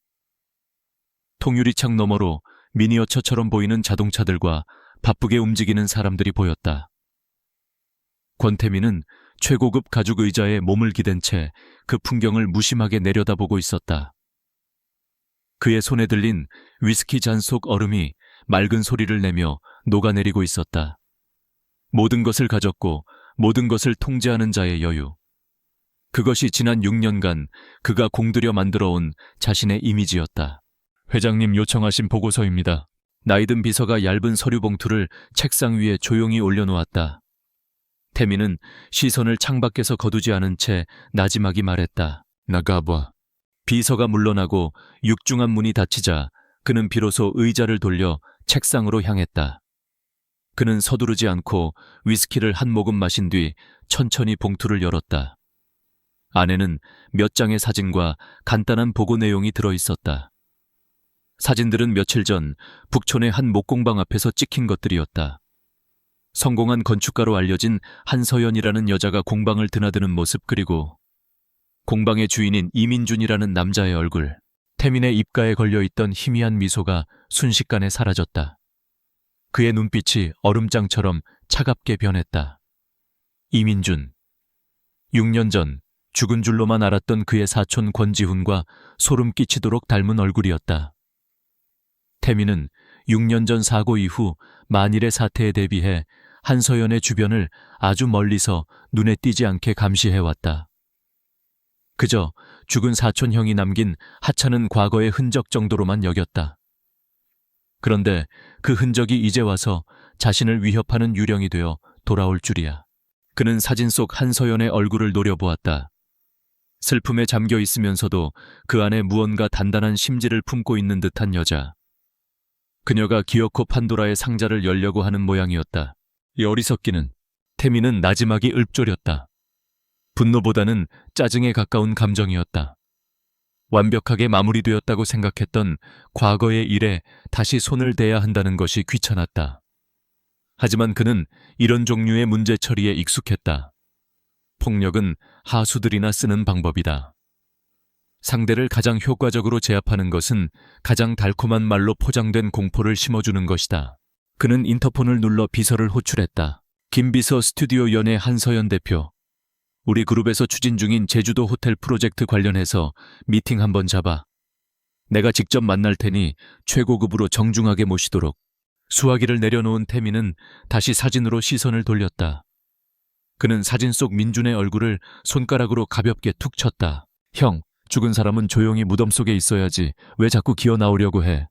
통유리창 너머로 미니어처처럼 보이는 자동차들과 바쁘게 움직이는 사람들이 보였다. 권태민은 최고급 가죽 의자에 몸을 기댄 채 그 풍경을 무심하게 내려다보고 있었다. 그의 손에 들린 위스키 잔 속 얼음이 맑은 소리를 내며 녹아내리고 있었다. 모든 것을 가졌고 모든 것을 통제하는 자의 여유. 그것이 지난 6년간 그가 공들여 만들어온 자신의 이미지였다. 회장님 요청하신 보고서입니다. 나이든 비서가 얇은 서류 봉투를 책상 위에 조용히 올려놓았다. 태민은 시선을 창밖에서 거두지 않은 채 나지막이 말했다. 나가봐. 비서가 물러나고 육중한 문이 닫히자 그는 비로소 의자를 돌려 책상으로 향했다. 그는 서두르지 않고 위스키를 한 모금 마신 뒤 천천히 봉투를 열었다. 안에는 몇 장의 사진과 간단한 보고 내용이 들어있었다. 사진들은 며칠 전 북촌의 한 목공방 앞에서 찍힌 것들이었다. 성공한 건축가로 알려진 한서연이라는 여자가 공방을 드나드는 모습, 그리고 공방의 주인인 이민준이라는 남자의 얼굴. 태민의 입가에 걸려있던 희미한 미소가 순식간에 사라졌다. 그의 눈빛이 얼음장처럼 차갑게 변했다. 이민준. 6년 전 죽은 줄로만 알았던 그의 사촌 권지훈과 소름 끼치도록 닮은 얼굴이었다. 태민은 6년 전 사고 이후 만일의 사태에 대비해 한서연의 주변을 아주 멀리서 눈에 띄지 않게 감시해왔다. 그저 죽은 사촌 형이 남긴 하찮은 과거의 흔적 정도로만 여겼다. 그런데 그 흔적이 이제 와서 자신을 위협하는 유령이 되어 돌아올 줄이야. 그는 사진 속 한서연의 얼굴을 노려보았다. 슬픔에 잠겨 있으면서도 그 안에 무언가 단단한 심지를 품고 있는 듯한 여자. 그녀가 기어코 판도라의 상자를 열려고 하는 모양이었다. 이 어리석기는. 태민은 나지막이 읊조렸다. 분노보다는 짜증에 가까운 감정이었다. 완벽하게 마무리되었다고 생각했던 과거의 일에 다시 손을 대야 한다는 것이 귀찮았다. 하지만 그는 이런 종류의 문제 처리에 익숙했다. 폭력은 하수들이나 쓰는 방법이다. 상대를 가장 효과적으로 제압하는 것은 가장 달콤한 말로 포장된 공포를 심어주는 것이다. 그는 인터폰을 눌러 비서를 호출했다. 김비서 스튜디오 연예 한서연 대표. 우리 그룹에서 추진 중인 제주도 호텔 프로젝트 관련해서 미팅 한번 잡아. 내가 직접 만날 테니 최고급으로 정중하게 모시도록. 수화기를 내려놓은 태민은 다시 사진으로 시선을 돌렸다. 그는 사진 속 민준의 얼굴을 손가락으로 가볍게 툭 쳤다. 형, 죽은 사람은 조용히 무덤 속에 있어야지 왜 자꾸 기어 나오려고 해.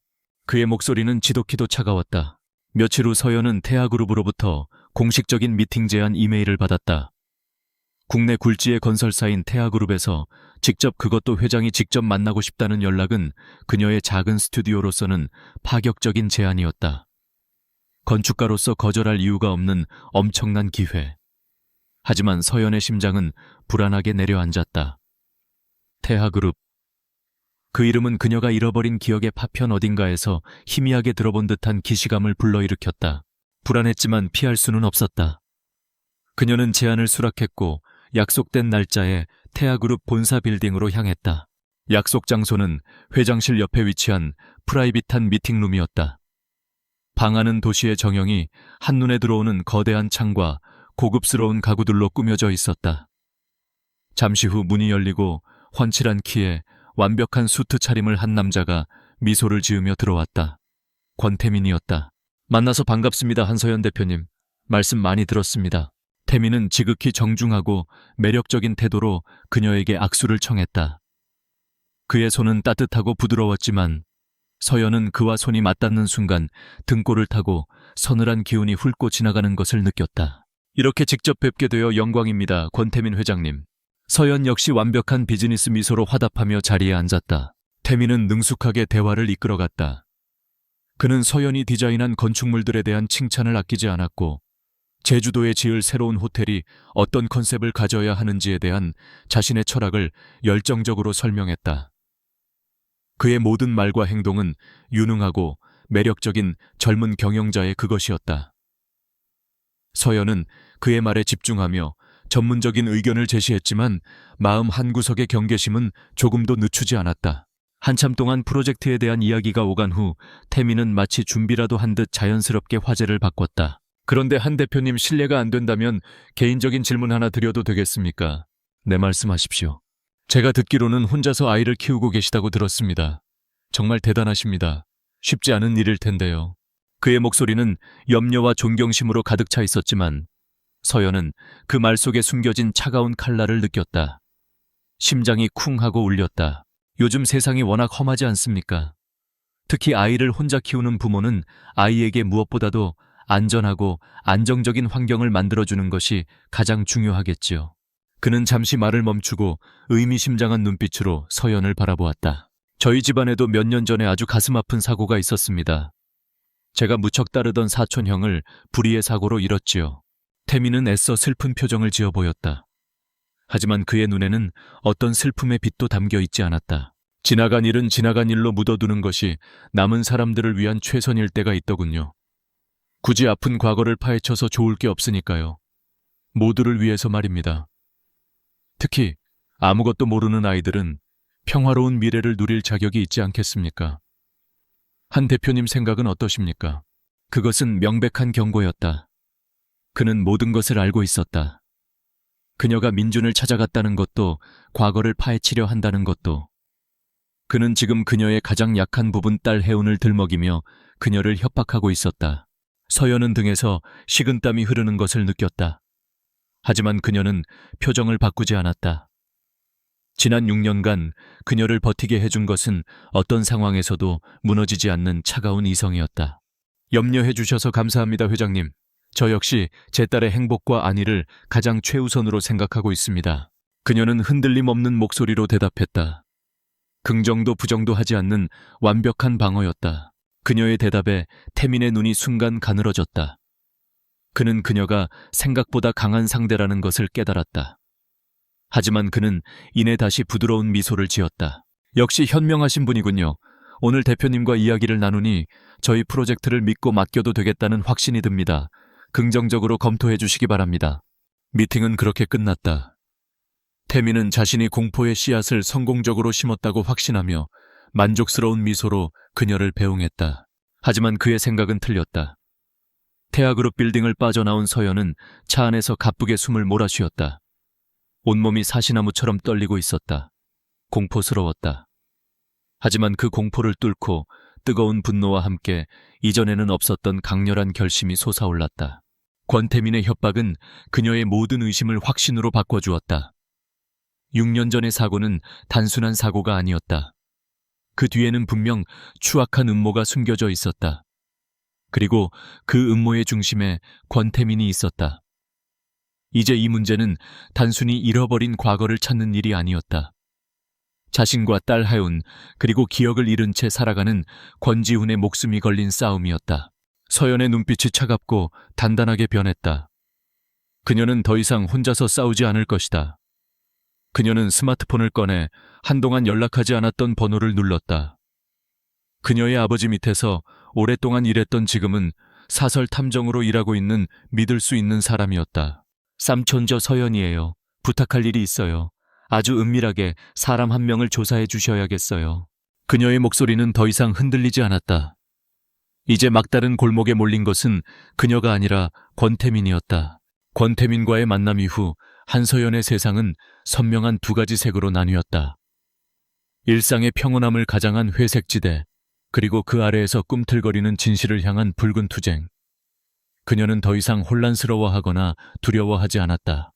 그의 목소리는 지독히도 차가웠다. 며칠 후 서연은 태아그룹으로부터 공식적인 미팅 제안 이메일을 받았다. 국내 굴지의 건설사인 태아그룹에서 직접 그것도 회장이 직접 만나고 싶다는 연락은 그녀의 작은 스튜디오로서는 파격적인 제안이었다. 건축가로서 거절할 이유가 없는 엄청난 기회. 하지만 서연의 심장은 불안하게 내려앉았다. 태아그룹. 그 이름은 그녀가 잃어버린 기억의 파편 어딘가에서 희미하게 들어본 듯한 기시감을 불러일으켰다. 불안했지만 피할 수는 없었다. 그녀는 제안을 수락했고 약속된 날짜에 태아그룹 본사 빌딩으로 향했다. 약속 장소는 회장실 옆에 위치한 프라이빗한 미팅룸이었다. 방 안은 도시의 정형이 한눈에 들어오는 거대한 창과 고급스러운 가구들로 꾸며져 있었다. 잠시 후 문이 열리고 훤칠한 키에 완벽한 수트 차림을 한 남자가 미소를 지으며 들어왔다. 권태민이었다. 만나서 반갑습니다, 한서연 대표님. 말씀 많이 들었습니다. 태민은 지극히 정중하고 매력적인 태도로 그녀에게 악수를 청했다. 그의 손은 따뜻하고 부드러웠지만 서연은 그와 손이 맞닿는 순간 등골을 타고 서늘한 기운이 훑고 지나가는 것을 느꼈다. 이렇게 직접 뵙게 되어 영광입니다, 권태민 회장님. 서연 역시 완벽한 비즈니스 미소로 화답하며 자리에 앉았다. 태민은 능숙하게 대화를 이끌어갔다. 그는 서연이 디자인한 건축물들에 대한 칭찬을 아끼지 않았고 제주도에 지을 새로운 호텔이 어떤 컨셉을 가져야 하는지에 대한 자신의 철학을 열정적으로 설명했다. 그의 모든 말과 행동은 유능하고 매력적인 젊은 경영자의 그것이었다. 서연은 그의 말에 집중하며 전문적인 의견을 제시했지만 마음 한구석의 경계심은 조금도 늦추지 않았다. 한참 동안 프로젝트에 대한 이야기가 오간 후 태민은 마치 준비라도 한 듯 자연스럽게 화제를 바꿨다. 그런데 한 대표님 실례가 안 된다면 개인적인 질문 하나 드려도 되겠습니까? 네, 말씀하십시오. 제가 듣기로는 혼자서 아이를 키우고 계시다고 들었습니다. 정말 대단하십니다. 쉽지 않은 일일 텐데요. 그의 목소리는 염려와 존경심으로 가득 차 있었지만 서연은 그 말 속에 숨겨진 차가운 칼날을 느꼈다. 심장이 쿵 하고 울렸다. 요즘 세상이 워낙 험하지 않습니까? 특히 아이를 혼자 키우는 부모는 아이에게 무엇보다도 안전하고 안정적인 환경을 만들어주는 것이 가장 중요하겠지요. 그는 잠시 말을 멈추고 의미심장한 눈빛으로 서연을 바라보았다. 저희 집안에도 몇 년 전에 아주 가슴 아픈 사고가 있었습니다. 제가 무척 따르던 사촌형을 불의의 사고로 잃었지요. 태민은 애써 슬픈 표정을 지어 보였다. 하지만 그의 눈에는 어떤 슬픔의 빛도 담겨 있지 않았다. 지나간 일은 지나간 일로 묻어두는 것이 남은 사람들을 위한 최선일 때가 있더군요. 굳이 아픈 과거를 파헤쳐서 좋을 게 없으니까요. 모두를 위해서 말입니다. 특히 아무것도 모르는 아이들은 평화로운 미래를 누릴 자격이 있지 않겠습니까? 한 대표님 생각은 어떠십니까? 그것은 명백한 경고였다. 그는 모든 것을 알고 있었다. 그녀가 민준을 찾아갔다는 것도 과거를 파헤치려 한다는 것도. 그는 지금 그녀의 가장 약한 부분 딸 혜운을 들먹이며 그녀를 협박하고 있었다. 서연은 등에서 식은땀이 흐르는 것을 느꼈다. 하지만 그녀는 표정을 바꾸지 않았다. 지난 6년간 그녀를 버티게 해준 것은 어떤 상황에서도 무너지지 않는 차가운 이성이었다. 염려해 주셔서 감사합니다, 회장님. 저 역시 제 딸의 행복과 안위를 가장 최우선으로 생각하고 있습니다. 그녀는 흔들림 없는 목소리로 대답했다. 긍정도 부정도 하지 않는 완벽한 방어였다. 그녀의 대답에 태민의 눈이 순간 가늘어졌다. 그는 그녀가 생각보다 강한 상대라는 것을 깨달았다. 하지만 그는 이내 다시 부드러운 미소를 지었다. 역시 현명하신 분이군요. 오늘 대표님과 이야기를 나누니 저희 프로젝트를 믿고 맡겨도 되겠다는 확신이 듭니다. 긍정적으로 검토해 주시기 바랍니다. 미팅은 그렇게 끝났다. 태민은 자신이 공포의 씨앗을 성공적으로 심었다고 확신하며 만족스러운 미소로 그녀를 배웅했다. 하지만 그의 생각은 틀렸다. 태아그룹 빌딩을 빠져나온 서연은 차 안에서 가쁘게 숨을 몰아쉬었다. 온몸이 사시나무처럼 떨리고 있었다. 공포스러웠다. 하지만 그 공포를 뚫고 뜨거운 분노와 함께 이전에는 없었던 강렬한 결심이 솟아올랐다. 권태민의 협박은 그녀의 모든 의심을 확신으로 바꿔주었다. 6년 전의 사고는 단순한 사고가 아니었다. 그 뒤에는 분명 추악한 음모가 숨겨져 있었다. 그리고 그 음모의 중심에 권태민이 있었다. 이제 이 문제는 단순히 잃어버린 과거를 찾는 일이 아니었다. 자신과 딸 하윤, 그리고 기억을 잃은 채 살아가는 권지훈의 목숨이 걸린 싸움이었다. 서연의 눈빛이 차갑고 단단하게 변했다. 그녀는 더 이상 혼자서 싸우지 않을 것이다. 그녀는 스마트폰을 꺼내 한동안 연락하지 않았던 번호를 눌렀다. 그녀의 아버지 밑에서 오랫동안 일했던 지금은 사설 탐정으로 일하고 있는 믿을 수 있는 사람이었다. 삼촌, 저 서연이에요. 부탁할 일이 있어요. 아주 은밀하게 사람 한 명을 조사해 주셔야겠어요. 그녀의 목소리는 더 이상 흔들리지 않았다. 이제 막다른 골목에 몰린 것은 그녀가 아니라 권태민이었다. 권태민과의 만남 이후 한서연의 세상은 선명한 두 가지 색으로 나뉘었다. 일상의 평온함을 가장한 회색지대, 그리고 그 아래에서 꿈틀거리는 진실을 향한 붉은 투쟁. 그녀는 더 이상 혼란스러워하거나 두려워하지 않았다.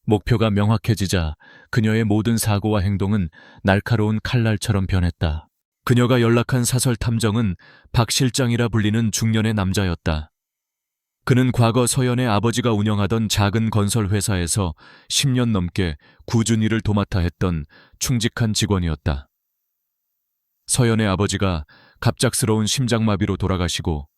목표가 명확해지자 그녀의 모든 사고와 행동은 날카로운 칼날처럼 변했다. 그녀가 연락한 사설 탐정은 박 실장이라 불리는 중년의 남자였다. 그는 과거 서연의 아버지가 운영하던 작은 건설 회사에서 10년 넘게 꾸준히 일을 도맡아 했던 충직한 직원이었다. 서연의 아버지가 갑작스러운 심장마비로 돌아가시고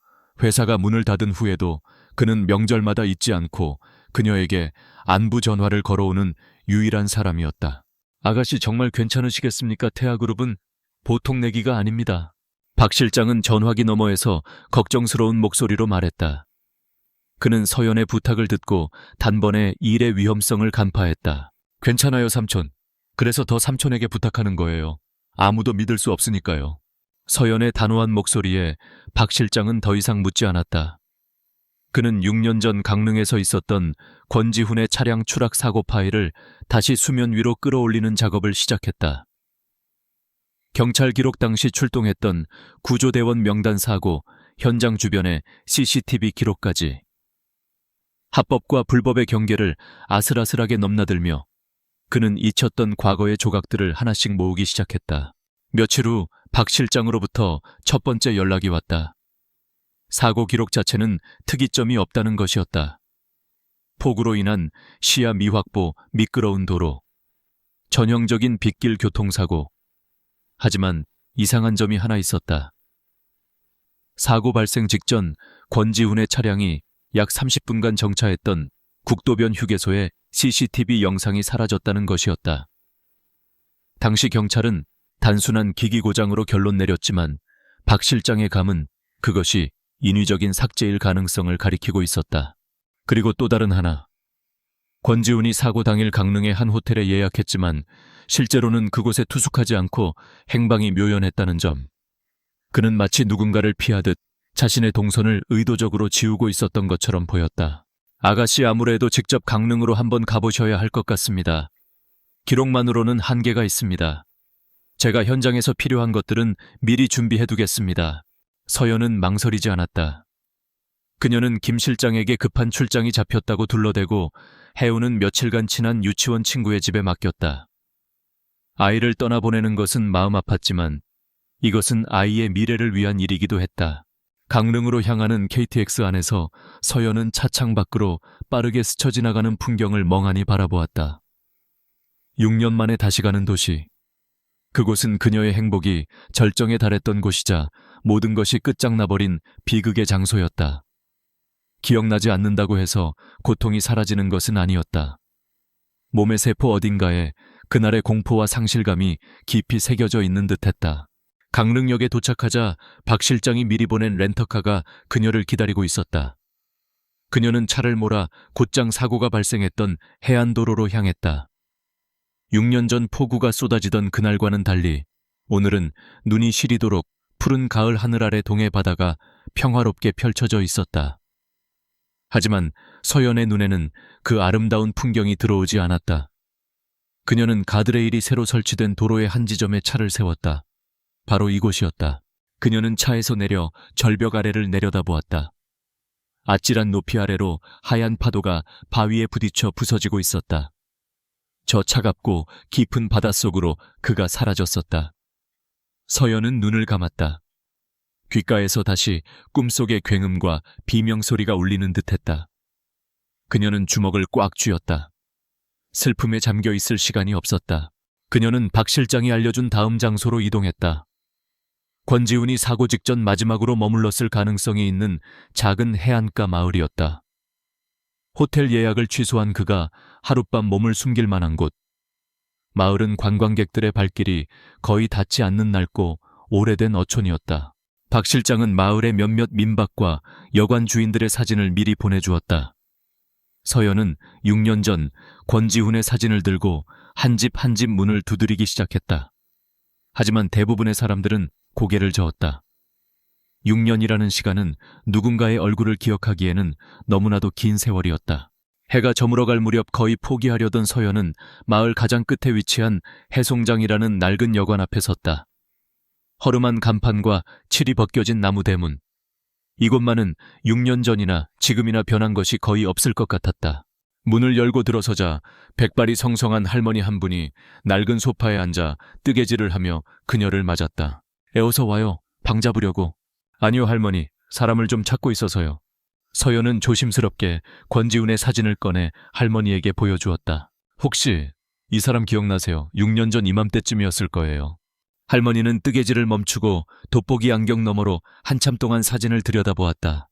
회사가 문을 닫은 후에도 그는 명절마다 잊지 않고 그녀에게 안부 전화를 걸어오는 유일한 사람이었다. 아가씨 정말 괜찮으시겠습니까? 태아그룹은 보통 내기가 아닙니다. 박 실장은 전화기 너머에서 걱정스러운 목소리로 말했다. 그는 서연의 부탁을 듣고 단번에 일의 위험성을 간파했다. 괜찮아요, 삼촌. 그래서 더 삼촌에게 부탁하는 거예요. 아무도 믿을 수 없으니까요. 서연의 단호한 목소리에 박 실장은 더 이상 묻지 않았다. 그는 6년 전 강릉에서 있었던 권지훈의 차량 추락 사고 파일을 다시 수면 위로 끌어올리는 작업을 시작했다. 경찰 기록 당시 출동했던 구조대원 명단 사고, 현장 주변의 CCTV 기록까지. 합법과 불법의 경계를 아슬아슬하게 넘나들며 그는 잊혔던 과거의 조각들을 하나씩 모으기 시작했다. 며칠 후 박 실장으로부터 첫 번째 연락이 왔다. 사고 기록 자체는 특이점이 없다는 것이었다. 폭우로 인한 시야 미확보, 미끄러운 도로, 전형적인 빗길 교통사고. 하지만 이상한 점이 하나 있었다. 사고 발생 직전 권지훈의 차량이 약 30분간 정차했던 국도변 휴게소에 CCTV 영상이 사라졌다는 것이었다. 당시 경찰은 단순한 기기 고장으로 결론 내렸지만 박 실장의 감은 그것이 인위적인 삭제일 가능성을 가리키고 있었다. 그리고 또 다른 하나. 권지훈이 사고 당일 강릉의 한 호텔에 예약했지만 실제로는 그곳에 투숙하지 않고 행방이 묘연했다는 점. 그는 마치 누군가를 피하듯 자신의 동선을 의도적으로 지우고 있었던 것처럼 보였다. 아가씨, 아무래도 직접 강릉으로 한번 가보셔야 할 것 같습니다. 기록만으로는 한계가 있습니다. 제가 현장에서 필요한 것들은 미리 준비해두겠습니다. 서연은 망설이지 않았다. 그녀는 김 실장에게 급한 출장이 잡혔다고 둘러대고 해우는 며칠간 친한 유치원 친구의 집에 맡겼다. 아이를 떠나보내는 것은 마음 아팠지만 이것은 아이의 미래를 위한 일이기도 했다. 강릉으로 향하는 KTX 안에서 서연은 차창 밖으로 빠르게 스쳐 지나가는 풍경을 멍하니 바라보았다. 6년 만에 다시 가는 도시. 그곳은 그녀의 행복이 절정에 달했던 곳이자 모든 것이 끝장나버린 비극의 장소였다. 기억나지 않는다고 해서 고통이 사라지는 것은 아니었다. 몸의 세포 어딘가에 그날의 공포와 상실감이 깊이 새겨져 있는 듯했다. 강릉역에 도착하자 박 실장이 미리 보낸 렌터카가 그녀를 기다리고 있었다. 그녀는 차를 몰아 곧장 사고가 발생했던 해안도로로 향했다. 6년 전 폭우가 쏟아지던 그날과는 달리 오늘은 눈이 시리도록 푸른 가을 하늘 아래 동해 바다가 평화롭게 펼쳐져 있었다. 하지만 서연의 눈에는 그 아름다운 풍경이 들어오지 않았다. 그녀는 가드레일이 새로 설치된 도로의 한 지점에 차를 세웠다. 바로 이곳이었다. 그녀는 차에서 내려 절벽 아래를 내려다보았다. 아찔한 높이 아래로 하얀 파도가 바위에 부딪혀 부서지고 있었다. 저 차갑고 깊은 바닷속으로 그가 사라졌었다. 서연은 눈을 감았다. 귓가에서 다시 꿈속의 굉음과 비명소리가 울리는 듯했다. 그녀는 주먹을 꽉 쥐었다. 슬픔에 잠겨 있을 시간이 없었다. 그녀는 박 실장이 알려준 다음 장소로 이동했다. 권지훈이 사고 직전 마지막으로 머물렀을 가능성이 있는 작은 해안가 마을이었다. 호텔 예약을 취소한 그가 하룻밤 몸을 숨길 만한 곳. 마을은 관광객들의 발길이 거의 닿지 않는 낡고 오래된 어촌이었다. 박 실장은 마을의 몇몇 민박과 여관 주인들의 사진을 미리 보내주었다. 서연은 6년 전 권지훈의 사진을 들고 한 집 한 집 문을 두드리기 시작했다. 하지만 대부분의 사람들은 고개를 저었다. 6년이라는 시간은 누군가의 얼굴을 기억하기에는 너무나도 긴 세월이었다. 해가 저물어갈 무렵 거의 포기하려던 서연은 마을 가장 끝에 위치한 해송장이라는 낡은 여관 앞에 섰다. 허름한 간판과 칠이 벗겨진 나무 대문. 이곳만은 6년 전이나 지금이나 변한 것이 거의 없을 것 같았다. 문을 열고 들어서자 백발이 성성한 할머니 한 분이 낡은 소파에 앉아 뜨개질을 하며 그녀를 맞았다. 에어서 와요. 방 잡으려고. 아니요 할머니, 사람을 좀 찾고 있어서요. 서연은 조심스럽게 권지훈의 사진을 꺼내 할머니에게 보여주었다. 혹시 이 사람 기억나세요? 6년 전 이맘때쯤이었을 거예요. 할머니는 뜨개질을 멈추고 돋보기 안경 너머로 한참 동안 사진을 들여다보았다.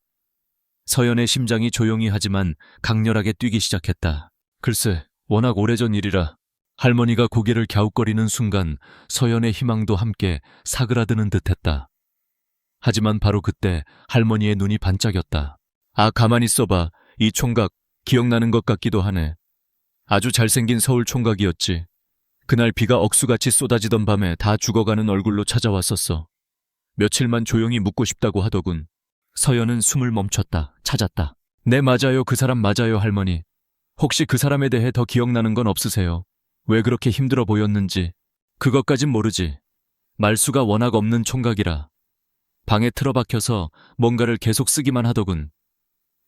서연의 심장이 조용히 하지만 강렬하게 뛰기 시작했다. 글쎄, 워낙 오래전 일이라. 할머니가 고개를 갸웃거리는 순간 서연의 희망도 함께 사그라드는 듯했다. 하지만 바로 그때 할머니의 눈이 반짝였다. 아, 가만히 있어봐. 이 총각 기억나는 것 같기도 하네. 아주 잘생긴 서울 총각이었지. 그날 비가 억수같이 쏟아지던 밤에 다 죽어가는 얼굴로 찾아왔었어. 며칠만 조용히 묵고 싶다고 하더군. 서연은 숨을 멈췄다. 찾았다. 네, 맞아요. 그 사람 맞아요, 할머니. 혹시 그 사람에 대해 더 기억나는 건 없으세요? 왜 그렇게 힘들어 보였는지. 그것까진 모르지. 말수가 워낙 없는 총각이라. 방에 틀어박혀서 뭔가를 계속 쓰기만 하더군.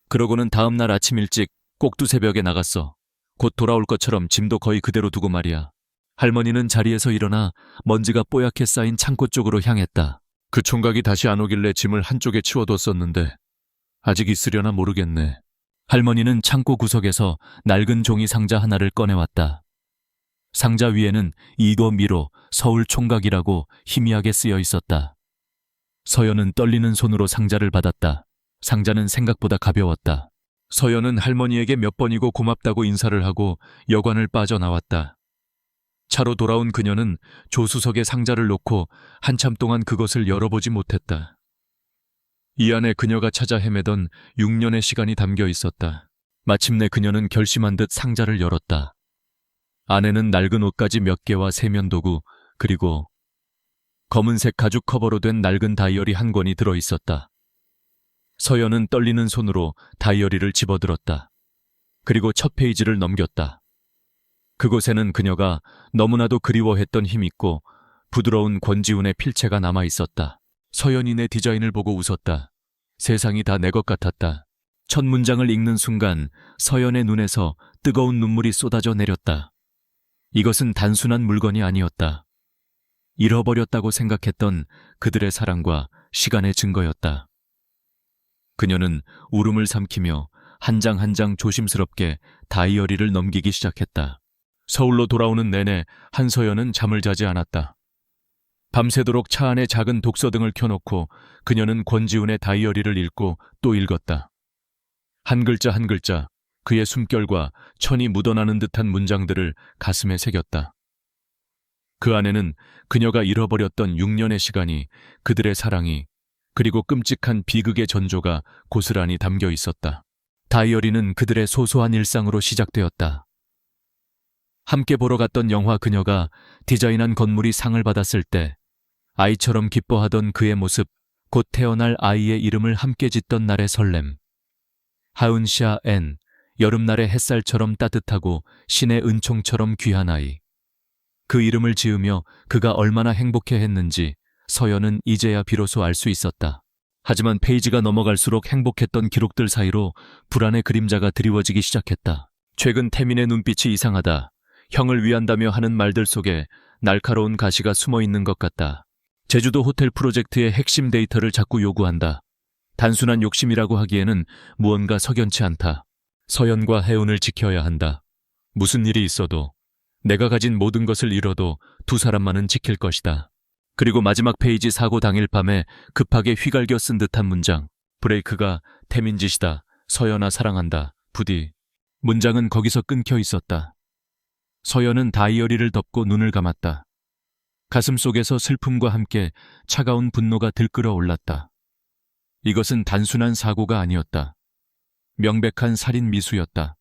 그러고는 다음 날 아침 일찍 꼭두새벽에 나갔어. 곧 돌아올 것처럼 짐도 거의 그대로 두고 말이야. 할머니는 자리에서 일어나 먼지가 뽀얗게 쌓인 창고 쪽으로 향했다. 그 총각이 다시 안 오길래 짐을 한쪽에 치워뒀었는데 아직 있으려나 모르겠네. 할머니는 창고 구석에서 낡은 종이 상자 하나를 꺼내왔다. 상자 위에는 이도미로 서울 총각이라고 희미하게 쓰여 있었다. 서연은 떨리는 손으로 상자를 받았다. 상자는 생각보다 가벼웠다. 서연은 할머니에게 몇 번이고 고맙다고 인사를 하고 여관을 빠져나왔다. 차로 돌아온 그녀는 조수석에 상자를 놓고 한참 동안 그것을 열어보지 못했다. 이 안에 그녀가 찾아 헤매던 6년의 시간이 담겨 있었다. 마침내 그녀는 결심한 듯 상자를 열었다. 안에는 낡은 옷가지 몇 개와 세면도구, 그리고 검은색 가죽 커버로 된 낡은 다이어리 한 권이 들어있었다. 서연은 떨리는 손으로 다이어리를 집어들었다. 그리고 첫 페이지를 넘겼다. 그곳에는 그녀가 너무나도 그리워했던 힘있고 부드러운 권지훈의 필체가 남아있었다. 서연이 내 디자인을 보고 웃었다. 세상이 다 내 것 같았다. 첫 문장을 읽는 순간 서연의 눈에서 뜨거운 눈물이 쏟아져 내렸다. 이것은 단순한 물건이 아니었다. 잃어버렸다고 생각했던 그들의 사랑과 시간의 증거였다. 그녀는 울음을 삼키며 한 장 한 장 조심스럽게 다이어리를 넘기기 시작했다. 서울로 돌아오는 내내 한서연은 잠을 자지 않았다. 밤새도록 차 안에 작은 독서등을 켜놓고 그녀는 권지훈의 다이어리를 읽고 또 읽었다. 한 글자 한 글자 그의 숨결과 천이 묻어나는 듯한 문장들을 가슴에 새겼다. 그 안에는 그녀가 잃어버렸던 6년의 시간이, 그들의 사랑이, 그리고 끔찍한 비극의 전조가 고스란히 담겨 있었다. 다이어리는 그들의 소소한 일상으로 시작되었다. 함께 보러 갔던 영화 그녀가 디자인한 건물이 상을 받았을 때 아이처럼 기뻐하던 그의 모습, 곧 태어날 아이의 이름을 함께 짓던 날의 설렘. 하은샤 앤, 여름날의 햇살처럼 따뜻하고 신의 은총처럼 귀한 아이. 그 이름을 지으며 그가 얼마나 행복해했는지 서연은 이제야 비로소 알 수 있었다. 하지만 페이지가 넘어갈수록 행복했던 기록들 사이로 불안의 그림자가 드리워지기 시작했다. 최근 태민의 눈빛이 이상하다. 형을 위한다며 하는 말들 속에 날카로운 가시가 숨어 있는 것 같다. 제주도 호텔 프로젝트의 핵심 데이터를 자꾸 요구한다. 단순한 욕심이라고 하기에는 무언가 석연치 않다. 서연과 혜운을 지켜야 한다. 무슨 일이 있어도, 내가 가진 모든 것을 잃어도 두 사람만은 지킬 것이다. 그리고 마지막 페이지 사고 당일 밤에 급하게 휘갈겨 쓴 듯한 문장. 브레이크가 태민 짓이다. 서연아 사랑한다. 부디. 문장은 거기서 끊겨 있었다. 서연은 다이어리를 덮고 눈을 감았다. 가슴 속에서 슬픔과 함께 차가운 분노가 들끓어 올랐다. 이것은 단순한 사고가 아니었다. 명백한 살인 미수였다.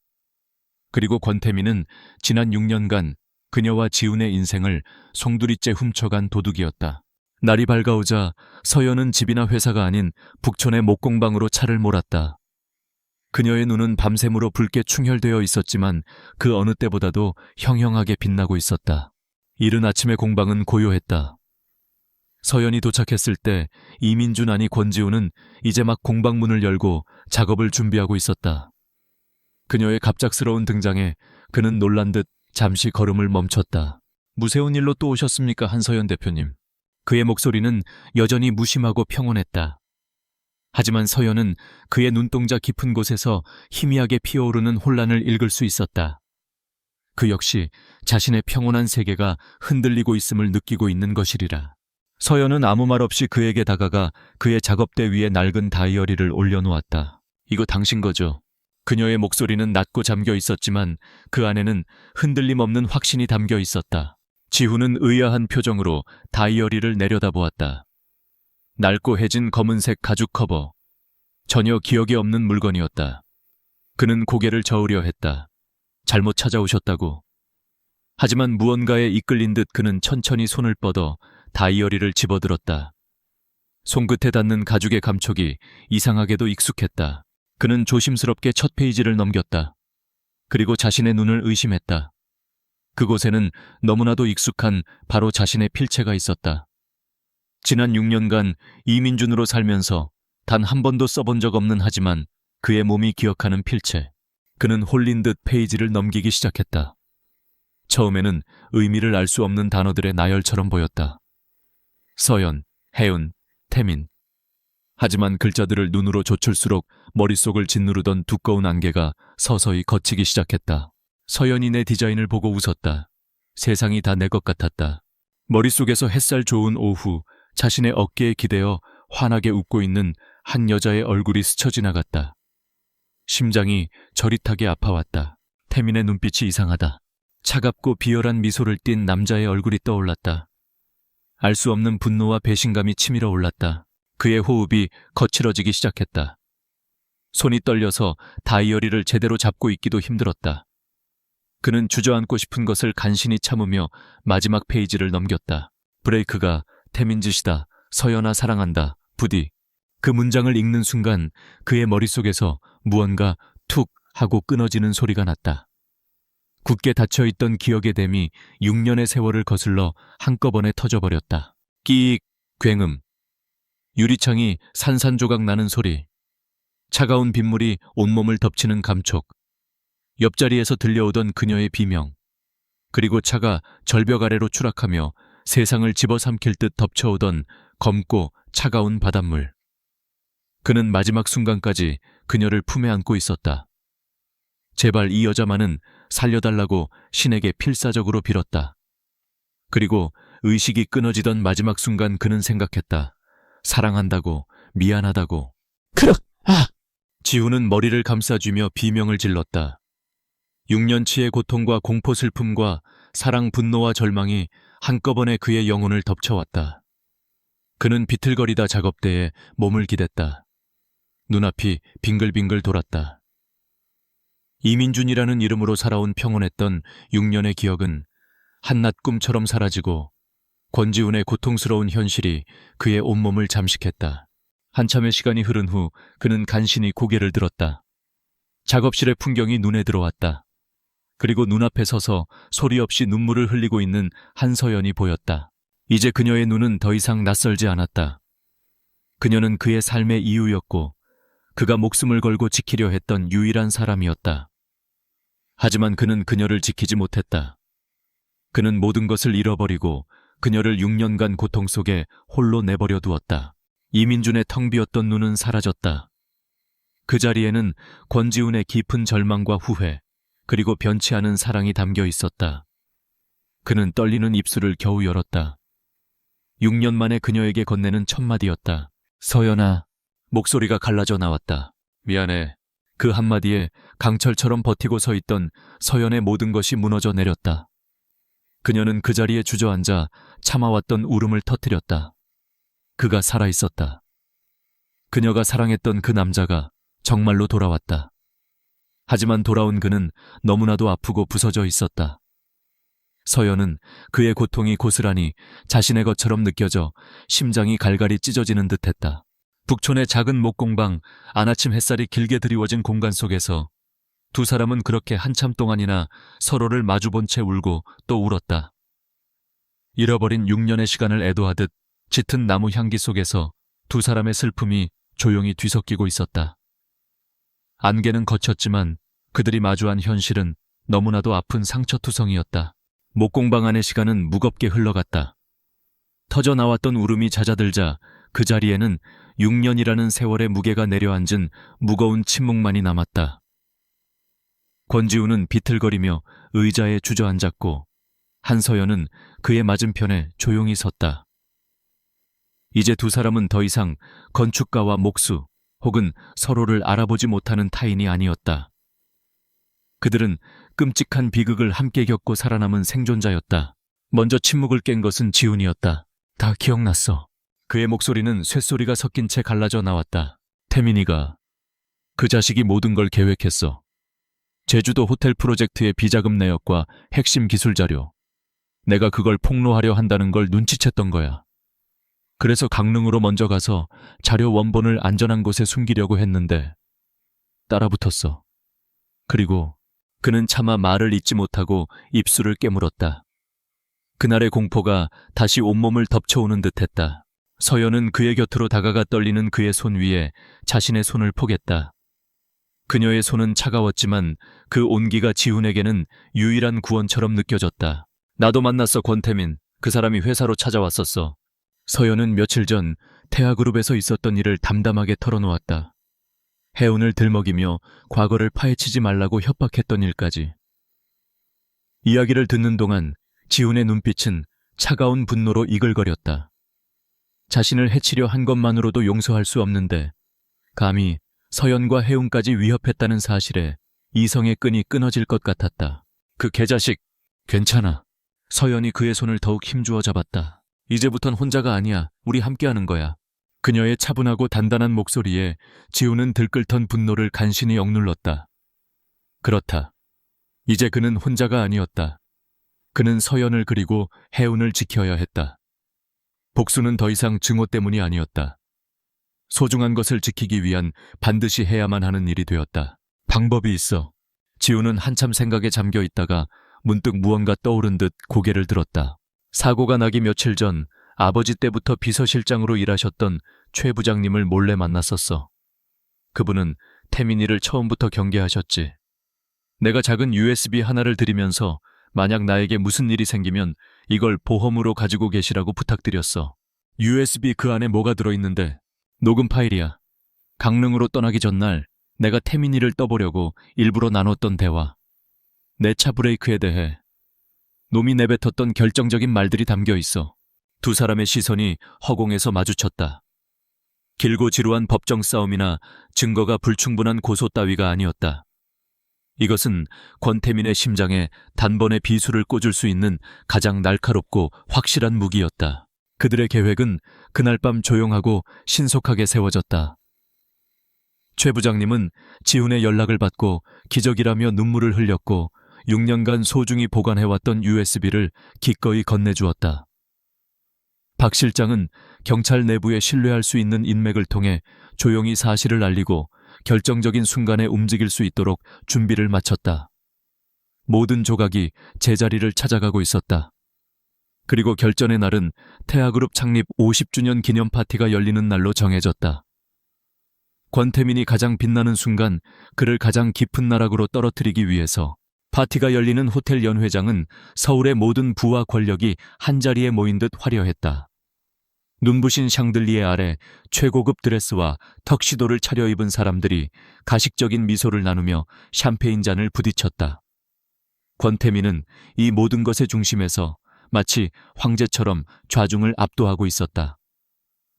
그리고 권태민은 지난 6년간 그녀와 지훈의 인생을 송두리째 훔쳐간 도둑이었다. 날이 밝아오자 서연은 집이나 회사가 아닌 북촌의 목공방으로 차를 몰았다. 그녀의 눈은 밤샘으로 붉게 충혈되어 있었지만 그 어느 때보다도 형형하게 빛나고 있었다. 이른 아침의 공방은 고요했다. 서연이 도착했을 때 이민준 아니 권지훈은 이제 막 공방문을 열고 작업을 준비하고 있었다. 그녀의 갑작스러운 등장에 그는 놀란 듯 잠시 걸음을 멈췄다. 무세운 일로 또 오셨습니까, 한서연 대표님? 그의 목소리는 여전히 무심하고 평온했다. 하지만 서연은 그의 눈동자 깊은 곳에서 희미하게 피어오르는 혼란을 읽을 수 있었다. 그 역시 자신의 평온한 세계가 흔들리고 있음을 느끼고 있는 것이리라. 서연은 아무 말 없이 그에게 다가가 그의 작업대 위에 낡은 다이어리를 올려놓았다. 이거 당신 거죠? 그녀의 목소리는 낮고 잠겨 있었지만 그 안에는 흔들림 없는 확신이 담겨 있었다. 지훈은 의아한 표정으로 다이어리를 내려다보았다. 낡고 해진 검은색 가죽 커버. 전혀 기억이 없는 물건이었다. 그는 고개를 저으려 했다. 잘못 찾아오셨다고. 하지만 무언가에 이끌린 듯 그는 천천히 손을 뻗어 다이어리를 집어들었다. 손끝에 닿는 가죽의 감촉이 이상하게도 익숙했다. 그는 조심스럽게 첫 페이지를 넘겼다. 그리고 자신의 눈을 의심했다. 그곳에는 너무나도 익숙한 바로 자신의 필체가 있었다. 지난 6년간 이민준으로 살면서 단 한 번도 써본 적 없는 하지만 그의 몸이 기억하는 필체. 그는 홀린 듯 페이지를 넘기기 시작했다. 처음에는 의미를 알 수 없는 단어들의 나열처럼 보였다. 서연, 혜운, 태민. 하지만 글자들을 눈으로 좇을수록 머릿속을 짓누르던 두꺼운 안개가 서서히 걷히기 시작했다. 서연이 내 디자인을 보고 웃었다. 세상이 다 내 것 같았다. 머릿속에서 햇살 좋은 오후 자신의 어깨에 기대어 환하게 웃고 있는 한 여자의 얼굴이 스쳐 지나갔다. 심장이 저릿하게 아파왔다. 태민의 눈빛이 이상하다. 차갑고 비열한 미소를 띤 남자의 얼굴이 떠올랐다. 알 수 없는 분노와 배신감이 치밀어 올랐다. 그의 호흡이 거칠어지기 시작했다. 손이 떨려서 다이어리를 제대로 잡고 있기도 힘들었다. 그는 주저앉고 싶은 것을 간신히 참으며 마지막 페이지를 넘겼다. 브레이크가 태민 짓이다. 서연아 사랑한다. 부디. 그 문장을 읽는 순간 그의 머릿속에서 무언가 툭 하고 끊어지는 소리가 났다. 굳게 닫혀있던 기억의 댐이 6년의 세월을 거슬러 한꺼번에 터져버렸다. 끼익, 굉음. 유리창이 산산조각 나는 소리. 차가운 빗물이 온몸을 덮치는 감촉. 옆자리에서 들려오던 그녀의 비명. 그리고 차가 절벽 아래로 추락하며 세상을 집어삼킬 듯 덮쳐오던 검고 차가운 바닷물. 그는 마지막 순간까지 그녀를 품에 안고 있었다. 제발 이 여자만은 살려달라고 신에게 필사적으로 빌었다. 그리고 의식이 끊어지던 마지막 순간 그는 생각했다. 사랑한다고, 미안하다고. 크럭! 아! 지훈은 머리를 감싸쥐며 비명을 질렀다. 6년치의 고통과 공포 슬픔과 사랑 분노와 절망이 한꺼번에 그의 영혼을 덮쳐왔다. 그는 비틀거리다 작업대에 몸을 기댔다. 눈앞이 빙글빙글 돌았다. 이민준이라는 이름으로 살아온 평온했던 6년의 기억은 한낱 꿈처럼 사라지고 권지훈의 고통스러운 현실이 그의 온몸을 잠식했다. 한참의 시간이 흐른 후 그는 간신히 고개를 들었다. 작업실의 풍경이 눈에 들어왔다. 그리고 눈앞에 서서 소리 없이 눈물을 흘리고 있는 한서연이 보였다. 이제 그녀의 눈은 더 이상 낯설지 않았다. 그녀는 그의 삶의 이유였고 그가 목숨을 걸고 지키려 했던 유일한 사람이었다. 하지만 그는 그녀를 지키지 못했다. 그는 모든 것을 잃어버리고 그녀를 6년간 고통 속에 홀로 내버려 두었다. 이민준의 텅 비었던 눈은 사라졌다. 그 자리에는 권지훈의 깊은 절망과 후회, 그리고 변치 않은 사랑이 담겨 있었다. 그는 떨리는 입술을 겨우 열었다. 6년 만에 그녀에게 건네는 첫마디였다. 서연아. 목소리가 갈라져 나왔다. 미안해. 그 한마디에 강철처럼 버티고 서 있던 서연의 모든 것이 무너져 내렸다. 그녀는 그 자리에 주저앉아 참아왔던 울음을 터뜨렸다. 그가 살아있었다. 그녀가 사랑했던 그 남자가 정말로 돌아왔다. 하지만 돌아온 그는 너무나도 아프고 부서져 있었다. 서연은 그의 고통이 고스란히 자신의 것처럼 느껴져 심장이 갈갈이 찢어지는 듯했다. 북촌의 작은 목공방, 아나침 햇살이 길게 드리워진 공간 속에서 두 사람은 그렇게 한참 동안이나 서로를 마주본 채 울고 또 울었다. 잃어버린 6년의 시간을 애도하듯 짙은 나무 향기 속에서 두 사람의 슬픔이 조용히 뒤섞이고 있었다. 안개는 걷혔지만 그들이 마주한 현실은 너무나도 아픈 상처투성이었다. 목공방 안의 시간은 무겁게 흘러갔다. 터져나왔던 울음이 잦아들자 그 자리에는 6년이라는 세월의 무게가 내려앉은 무거운 침묵만이 남았다. 권지훈은 비틀거리며 의자에 주저앉았고 한서연은 그의 맞은편에 조용히 섰다. 이제 두 사람은 더 이상 건축가와 목수 혹은 서로를 알아보지 못하는 타인이 아니었다. 그들은 끔찍한 비극을 함께 겪고 살아남은 생존자였다. 먼저 침묵을 깬 것은 지훈이었다. 다 기억났어. 그의 목소리는 쇳소리가 섞인 채 갈라져 나왔다. 태민이가 그 자식이 모든 걸 계획했어. 제주도 호텔 프로젝트의 비자금 내역과 핵심 기술 자료. 내가 그걸 폭로하려 한다는 걸 눈치챘던 거야. 그래서 강릉으로 먼저 가서 자료 원본을 안전한 곳에 숨기려고 했는데 따라붙었어. 그리고 그는 차마 말을 잇지 못하고 입술을 깨물었다. 그날의 공포가 다시 온몸을 덮쳐오는 듯했다. 서연은 그의 곁으로 다가가 떨리는 그의 손 위에 자신의 손을 포겠다. 그녀의 손은 차가웠지만 그 온기가 지훈에게는 유일한 구원처럼 느껴졌다. 나도 만났어, 권태민. 그 사람이 회사로 찾아왔었어. 서연은 며칠 전 태아그룹에서 있었던 일을 담담하게 털어놓았다. 해운을 들먹이며 과거를 파헤치지 말라고 협박했던 일까지. 이야기를 듣는 동안 지훈의 눈빛은 차가운 분노로 이글거렸다. 자신을 해치려 한 것만으로도 용서할 수 없는데 감히 서연과 해운까지 위협했다는 사실에 이성의 끈이 끊어질 것 같았다. 그 개자식, 괜찮아. 서연이 그의 손을 더욱 힘주어 잡았다. 이제부턴 혼자가 아니야. 우리 함께하는 거야. 그녀의 차분하고 단단한 목소리에 지훈은 들끓던 분노를 간신히 억눌렀다. 그렇다. 이제 그는 혼자가 아니었다. 그는 서연을 그리고 해운을 지켜야 했다. 복수는 더 이상 증오 때문이 아니었다. 소중한 것을 지키기 위한 반드시 해야만 하는 일이 되었다. 방법이 있어. 지훈은 한참 생각에 잠겨 있다가 문득 무언가 떠오른 듯 고개를 들었다. 사고가 나기 며칠 전 아버지 때부터 비서실장으로 일하셨던 최 부장님을 몰래 만났었어. 그분은 태민이를 처음부터 경계하셨지. 내가 작은 USB 하나를 드리면서 만약 나에게 무슨 일이 생기면 이걸 보험으로 가지고 계시라고 부탁드렸어. USB 그 안에 뭐가 들어있는데? 녹음 파일이야. 강릉으로 떠나기 전날 내가 태민이를 떠보려고 일부러 나눴던 대화. 내 차 브레이크에 대해 놈이 내뱉었던 결정적인 말들이 담겨 있어. 두 사람의 시선이 허공에서 마주쳤다. 길고 지루한 법정 싸움이나 증거가 불충분한 고소 따위가 아니었다. 이것은 권태민의 심장에 단번에 비수를 꽂을 수 있는 가장 날카롭고 확실한 무기였다. 그들의 계획은 그날 밤 조용하고 신속하게 세워졌다. 최 부장님은 지훈의 연락을 받고 기적이라며 눈물을 흘렸고 6년간 소중히 보관해왔던 USB를 기꺼이 건네주었다. 박 실장은 경찰 내부에 신뢰할 수 있는 인맥을 통해 조용히 사실을 알리고 결정적인 순간에 움직일 수 있도록 준비를 마쳤다. 모든 조각이 제자리를 찾아가고 있었다. 그리고 결전의 날은 태아그룹 창립 50주년 기념 파티가 열리는 날로 정해졌다. 권태민이 가장 빛나는 순간 그를 가장 깊은 나락으로 떨어뜨리기 위해서 파티가 열리는 호텔 연회장은 서울의 모든 부와 권력이 한자리에 모인 듯 화려했다. 눈부신 샹들리에 아래 최고급 드레스와 턱시도를 차려입은 사람들이 가식적인 미소를 나누며 샴페인 잔을 부딪혔다. 권태민은 이 모든 것의 중심에서 마치 황제처럼 좌중을 압도하고 있었다.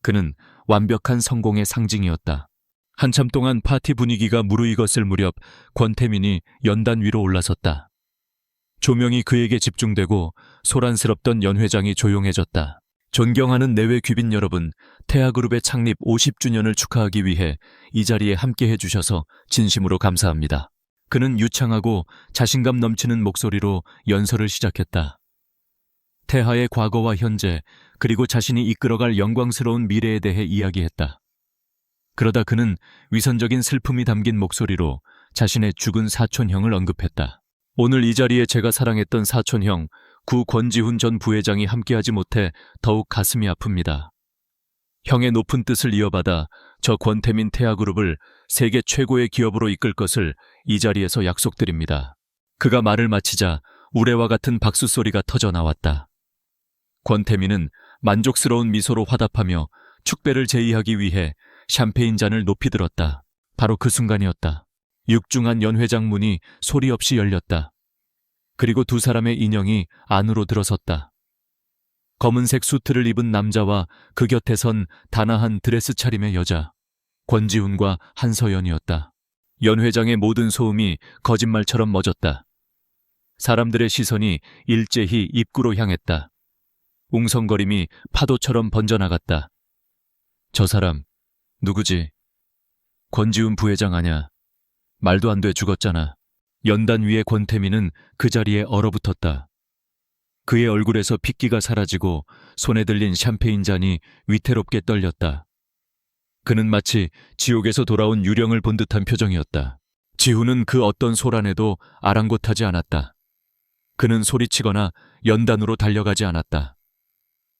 그는 완벽한 성공의 상징이었다. 한참 동안 파티 분위기가 무르익었을 무렵 권태민이 연단 위로 올라섰다. 조명이 그에게 집중되고 소란스럽던 연회장이 조용해졌다. 존경하는 내외 귀빈 여러분, 태아그룹의 창립 50주년을 축하하기 위해 이 자리에 함께해 주셔서 진심으로 감사합니다. 그는 유창하고 자신감 넘치는 목소리로 연설을 시작했다. 태하의 과거와 현재, 그리고 자신이 이끌어갈 영광스러운 미래에 대해 이야기했다. 그러다 그는 위선적인 슬픔이 담긴 목소리로 자신의 죽은 사촌형을 언급했다. 오늘 이 자리에 제가 사랑했던 사촌형, 구 권지훈 전 부회장이 함께하지 못해 더욱 가슴이 아픕니다. 형의 높은 뜻을 이어받아 저 권태민 태아그룹을 세계 최고의 기업으로 이끌 것을 이 자리에서 약속드립니다. 그가 말을 마치자 우레와 같은 박수 소리가 터져 나왔다. 권태민은 만족스러운 미소로 화답하며 축배를 제의하기 위해 샴페인 잔을 높이 들었다. 바로 그 순간이었다. 육중한 연회장 문이 소리 없이 열렸다. 그리고 두 사람의 인형이 안으로 들어섰다. 검은색 수트를 입은 남자와 그 곁에 선 단아한 드레스 차림의 여자, 권지훈과 한서연이었다. 연회장의 모든 소음이 거짓말처럼 멎었다. 사람들의 시선이 일제히 입구로 향했다. 웅성거림이 파도처럼 번져나갔다. 저 사람 누구지? 권지훈 부회장 아냐? 말도 안 돼, 죽었잖아. 연단 위의 권태민은 그 자리에 얼어붙었다. 그의 얼굴에서 핏기가 사라지고 손에 들린 샴페인 잔이 위태롭게 떨렸다. 그는 마치 지옥에서 돌아온 유령을 본 듯한 표정이었다. 지훈은 그 어떤 소란에도 아랑곳하지 않았다. 그는 소리치거나 연단으로 달려가지 않았다.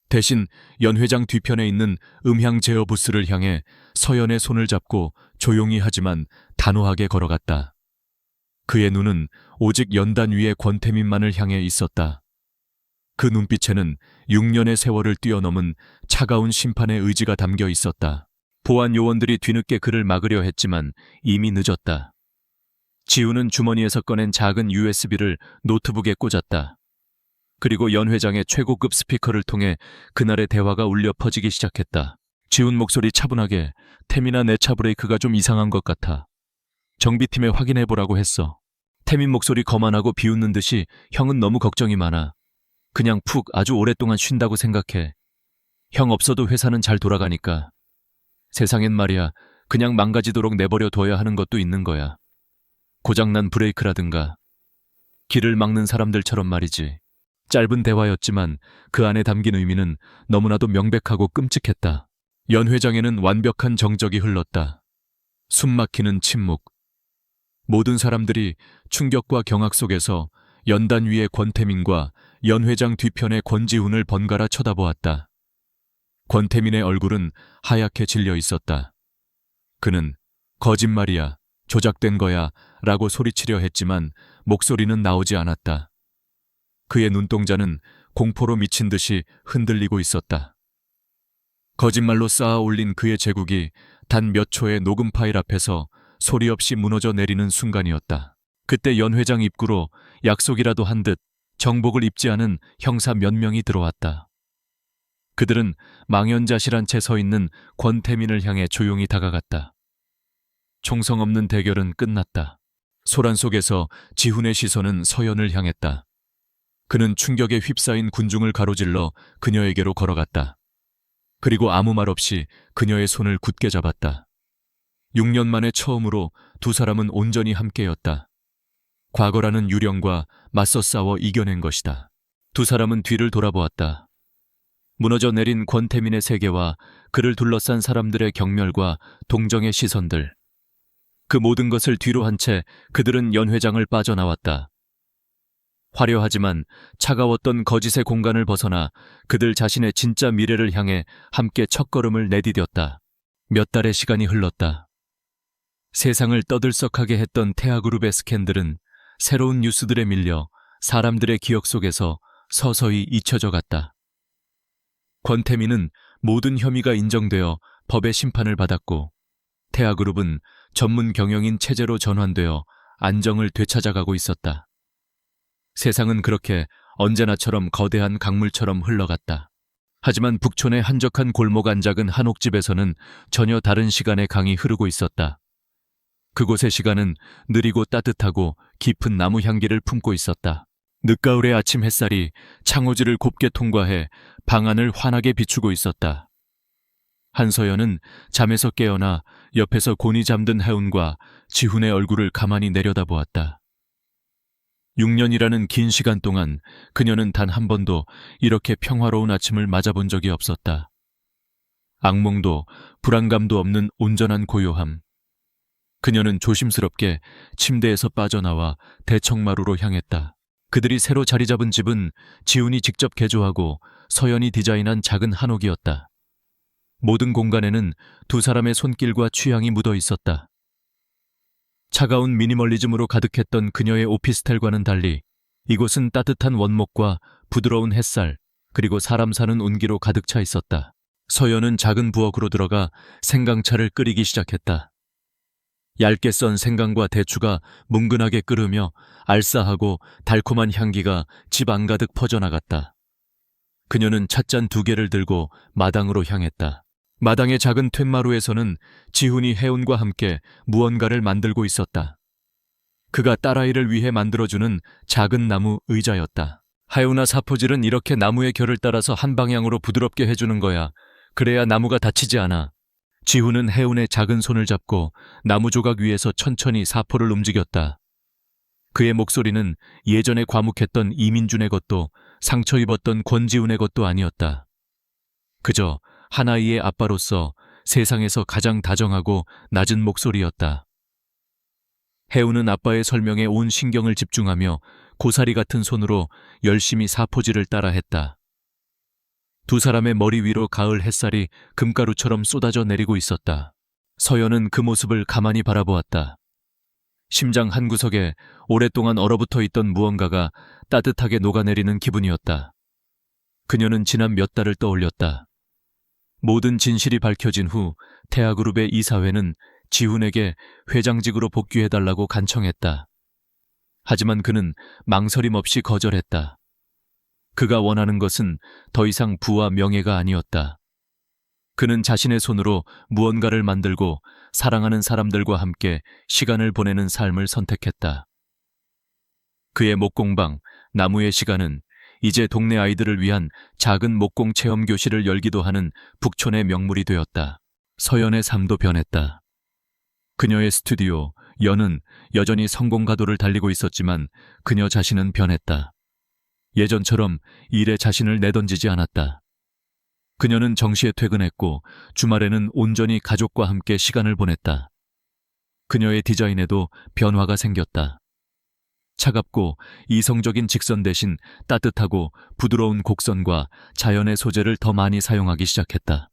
대신 연회장 뒤편에 있는 음향 제어 부스를 향해 서연의 손을 잡고 조용히 하지만 단호하게 걸어갔다. 그의 눈은 오직 연단 위의 권태민만을 향해 있었다. 그 눈빛에는 6년의 세월을 뛰어넘은 차가운 심판의 의지가 담겨 있었다. 보안 요원들이 뒤늦게 그를 막으려 했지만 이미 늦었다. 지훈은 주머니에서 꺼낸 작은 USB를 노트북에 꽂았다. 그리고 연 회장의 최고급 스피커를 통해 그날의 대화가 울려 퍼지기 시작했다. 지훈 목소리 차분하게, 태민아, 내 차 브레이크가 좀 이상한 것 같아. 정비팀에 확인해보라고 했어. 태민 목소리 거만하고 비웃는 듯이, 형은 너무 걱정이 많아. 그냥 푹 아주 오랫동안 쉰다고 생각해. 형 없어도 회사는 잘 돌아가니까. 세상엔 말이야, 그냥 망가지도록 내버려 둬야 하는 것도 있는 거야. 고장난 브레이크라든가. 길을 막는 사람들처럼 말이지. 짧은 대화였지만 그 안에 담긴 의미는 너무나도 명백하고 끔찍했다. 연 회장에는 완벽한 정적이 흘렀다. 숨막히는 침묵. 모든 사람들이 충격과 경악 속에서 연단 위의 권태민과 연 회장 뒤편의 권지훈을 번갈아 쳐다보았다. 권태민의 얼굴은 하얗게 질려 있었다. 그는 거짓말이야, 조작된 거야 라고 소리치려 했지만 목소리는 나오지 않았다. 그의 눈동자는 공포로 미친 듯이 흔들리고 있었다. 거짓말로 쌓아 올린 그의 제국이 단 몇 초의 녹음 파일 앞에서 소리 없이 무너져 내리는 순간이었다. 그때 연 회장 입구로 약속이라도 한 듯 정복을 입지 않은 형사 몇 명이 들어왔다. 그들은 망연자실한 채 서 있는 권태민을 향해 조용히 다가갔다. 총성 없는 대결은 끝났다. 소란 속에서 지훈의 시선은 서연을 향했다. 그는 충격에 휩싸인 군중을 가로질러 그녀에게로 걸어갔다. 그리고 아무 말 없이 그녀의 손을 굳게 잡았다. 6년 만에 처음으로 두 사람은 온전히 함께였다. 과거라는 유령과 맞서 싸워 이겨낸 것이다. 두 사람은 뒤를 돌아보았다. 무너져 내린 권태민의 세계와 그를 둘러싼 사람들의 경멸과 동정의 시선들. 그 모든 것을 뒤로 한 채 그들은 연회장을 빠져나왔다. 화려하지만 차가웠던 거짓의 공간을 벗어나 그들 자신의 진짜 미래를 향해 함께 첫걸음을 내디뎠다. 몇 달의 시간이 흘렀다. 세상을 떠들썩하게 했던 태아그룹의 스캔들은 새로운 뉴스들에 밀려 사람들의 기억 속에서 서서히 잊혀져 갔다. 권태민은 모든 혐의가 인정되어 법의 심판을 받았고 태아그룹은 전문 경영인 체제로 전환되어 안정을 되찾아가고 있었다. 세상은 그렇게 언제나처럼 거대한 강물처럼 흘러갔다. 하지만 북촌의 한적한 골목 안작은 한옥집에서는 전혀 다른 시간의 강이 흐르고 있었다. 그곳의 시간은 느리고 따뜻하고 깊은 나무 향기를 품고 있었다. 늦가을의 아침 햇살이 창호지를 곱게 통과해 방 안을 환하게 비추고 있었다. 한서연은 잠에서 깨어나 옆에서 곤히 잠든 해운과 지훈의 얼굴을 가만히 내려다보았다. 6년이라는 긴 시간 동안 그녀는 단 한 번도 이렇게 평화로운 아침을 맞아본 적이 없었다. 악몽도 불안감도 없는 온전한 고요함. 그녀는 조심스럽게 침대에서 빠져나와 대청마루로 향했다. 그들이 새로 자리 잡은 집은 지훈이 직접 개조하고 서연이 디자인한 작은 한옥이었다. 모든 공간에는 두 사람의 손길과 취향이 묻어 있었다. 차가운 미니멀리즘으로 가득했던 그녀의 오피스텔과는 달리 이곳은 따뜻한 원목과 부드러운 햇살 그리고 사람 사는 온기로 가득 차 있었다. 서연은 작은 부엌으로 들어가 생강차를 끓이기 시작했다. 얇게 썬 생강과 대추가 뭉근하게 끓으며 알싸하고 달콤한 향기가 집 안가득 퍼져나갔다. 그녀는 찻잔 2개를 들고 마당으로 향했다. 마당의 작은 툇마루에서는 지훈이 해운과 함께 무언가를 만들고 있었다. 그가 딸아이를 위해 만들어주는 작은 나무 의자였다. 하윤아 사포질은 이렇게 나무의 결을 따라서 한 방향으로 부드럽게 해주는 거야. 그래야 나무가 다치지 않아. 지훈은 해운의 작은 손을 잡고 나무 조각 위에서 천천히 사포를 움직였다. 그의 목소리는 예전에 과묵했던 이민준의 것도 상처 입었던 권지훈의 것도 아니었다. 그저 한 아이의 아빠로서 세상에서 가장 다정하고 낮은 목소리였다. 해운은 아빠의 설명에 온 신경을 집중하며 고사리 같은 손으로 열심히 사포질을 따라 했다. 두 사람의 머리 위로 가을 햇살이 금가루처럼 쏟아져 내리고 있었다. 서연은 그 모습을 가만히 바라보았다. 심장 한구석에 오랫동안 얼어붙어 있던 무언가가 따뜻하게 녹아내리는 기분이었다. 그녀는 지난 몇 달을 떠올렸다. 모든 진실이 밝혀진 후 태아그룹의 이사회는 지훈에게 회장직으로 복귀해달라고 간청했다. 하지만 그는 망설임 없이 거절했다. 그가 원하는 것은 더 이상 부와 명예가 아니었다. 그는 자신의 손으로 무언가를 만들고 사랑하는 사람들과 함께 시간을 보내는 삶을 선택했다. 그의 목공방, 나무의 시간은 이제 동네 아이들을 위한 작은 목공 체험 교실을 열기도 하는 북촌의 명물이 되었다. 서연의 삶도 변했다. 그녀의 스튜디오, 연은 여전히 성공 가도를 달리고 있었지만 그녀 자신은 변했다. 예전처럼 일에 자신을 내던지지 않았다. 그녀는 정시에 퇴근했고 주말에는 온전히 가족과 함께 시간을 보냈다. 그녀의 디자인에도 변화가 생겼다. 차갑고 이성적인 직선 대신 따뜻하고 부드러운 곡선과 자연의 소재를 더 많이 사용하기 시작했다.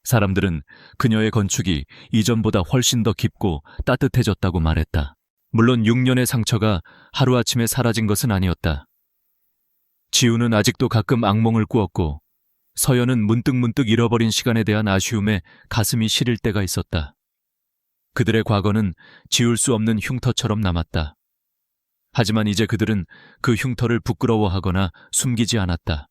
사람들은 그녀의 건축이 이전보다 훨씬 더 깊고 따뜻해졌다고 말했다. 물론 6년의 상처가 하루아침에 사라진 것은 아니었다. 지훈은 아직도 가끔 악몽을 꾸었고 서연은 문득문득 잃어버린 시간에 대한 아쉬움에 가슴이 시릴 때가 있었다. 그들의 과거는 지울 수 없는 흉터처럼 남았다. 하지만 이제 그들은 그 흉터를 부끄러워하거나 숨기지 않았다.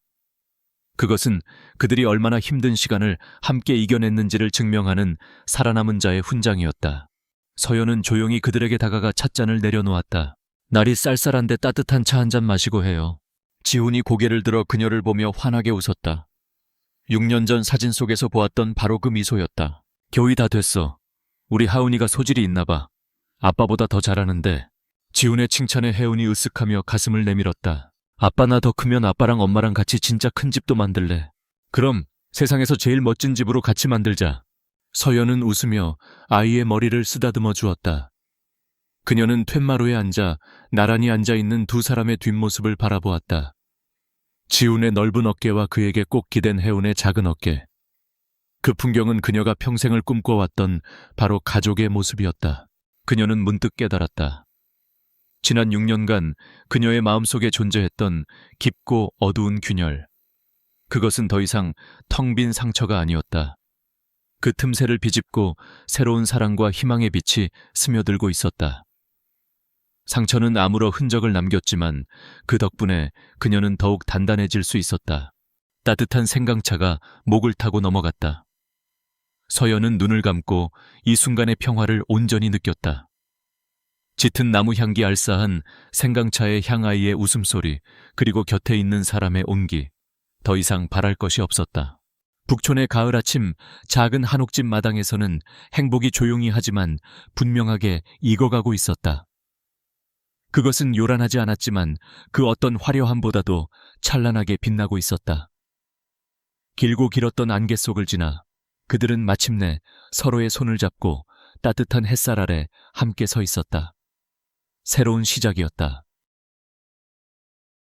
그것은 그들이 얼마나 힘든 시간을 함께 이겨냈는지를 증명하는 살아남은 자의 훈장이었다. 서연은 조용히 그들에게 다가가 찻잔을 내려놓았다. 날이 쌀쌀한데 따뜻한 차 한 잔 마시고 해요. 지훈이 고개를 들어 그녀를 보며 환하게 웃었다. 6년 전 사진 속에서 보았던 바로 그 미소였다. 교의 다 됐어. 우리 하은이가 소질이 있나 봐. 아빠보다 더 잘하는데. 지훈의 칭찬에 혜은이 으쓱하며 가슴을 내밀었다. 아빠 나 더 크면 아빠랑 엄마랑 같이 진짜 큰 집도 만들래. 그럼 세상에서 제일 멋진 집으로 같이 만들자. 서연은 웃으며 아이의 머리를 쓰다듬어 주었다. 그녀는 툇마루에 앉아 나란히 앉아있는 두 사람의 뒷모습을 바라보았다. 지훈의 넓은 어깨와 그에게 꼭 기댄 혜은의 작은 어깨. 그 풍경은 그녀가 평생을 꿈꿔왔던 바로 가족의 모습이었다. 그녀는 문득 깨달았다. 지난 6년간 그녀의 마음속에 존재했던 깊고 어두운 균열. 그것은 더 이상 텅 빈 상처가 아니었다. 그 틈새를 비집고 새로운 사랑과 희망의 빛이 스며들고 있었다. 상처는 아무러 흔적을 남겼지만 그 덕분에 그녀는 더욱 단단해질 수 있었다. 따뜻한 생강차가 목을 타고 넘어갔다. 서연은 눈을 감고 이 순간의 평화를 온전히 느꼈다. 짙은 나무 향기 알싸한 생강차의 향아이의 웃음소리, 그리고 곁에 있는 사람의 온기. 더 이상 바랄 것이 없었다. 북촌의 가을 아침 작은 한옥집 마당에서는 행복이 조용히 하지만 분명하게 익어가고 있었다. 그것은 요란하지 않았지만 그 어떤 화려함보다도 찬란하게 빛나고 있었다. 길고 길었던 안개 속을 지나 그들은 마침내 서로의 손을 잡고 따뜻한 햇살 아래 함께 서 있었다. 새로운 시작이었다.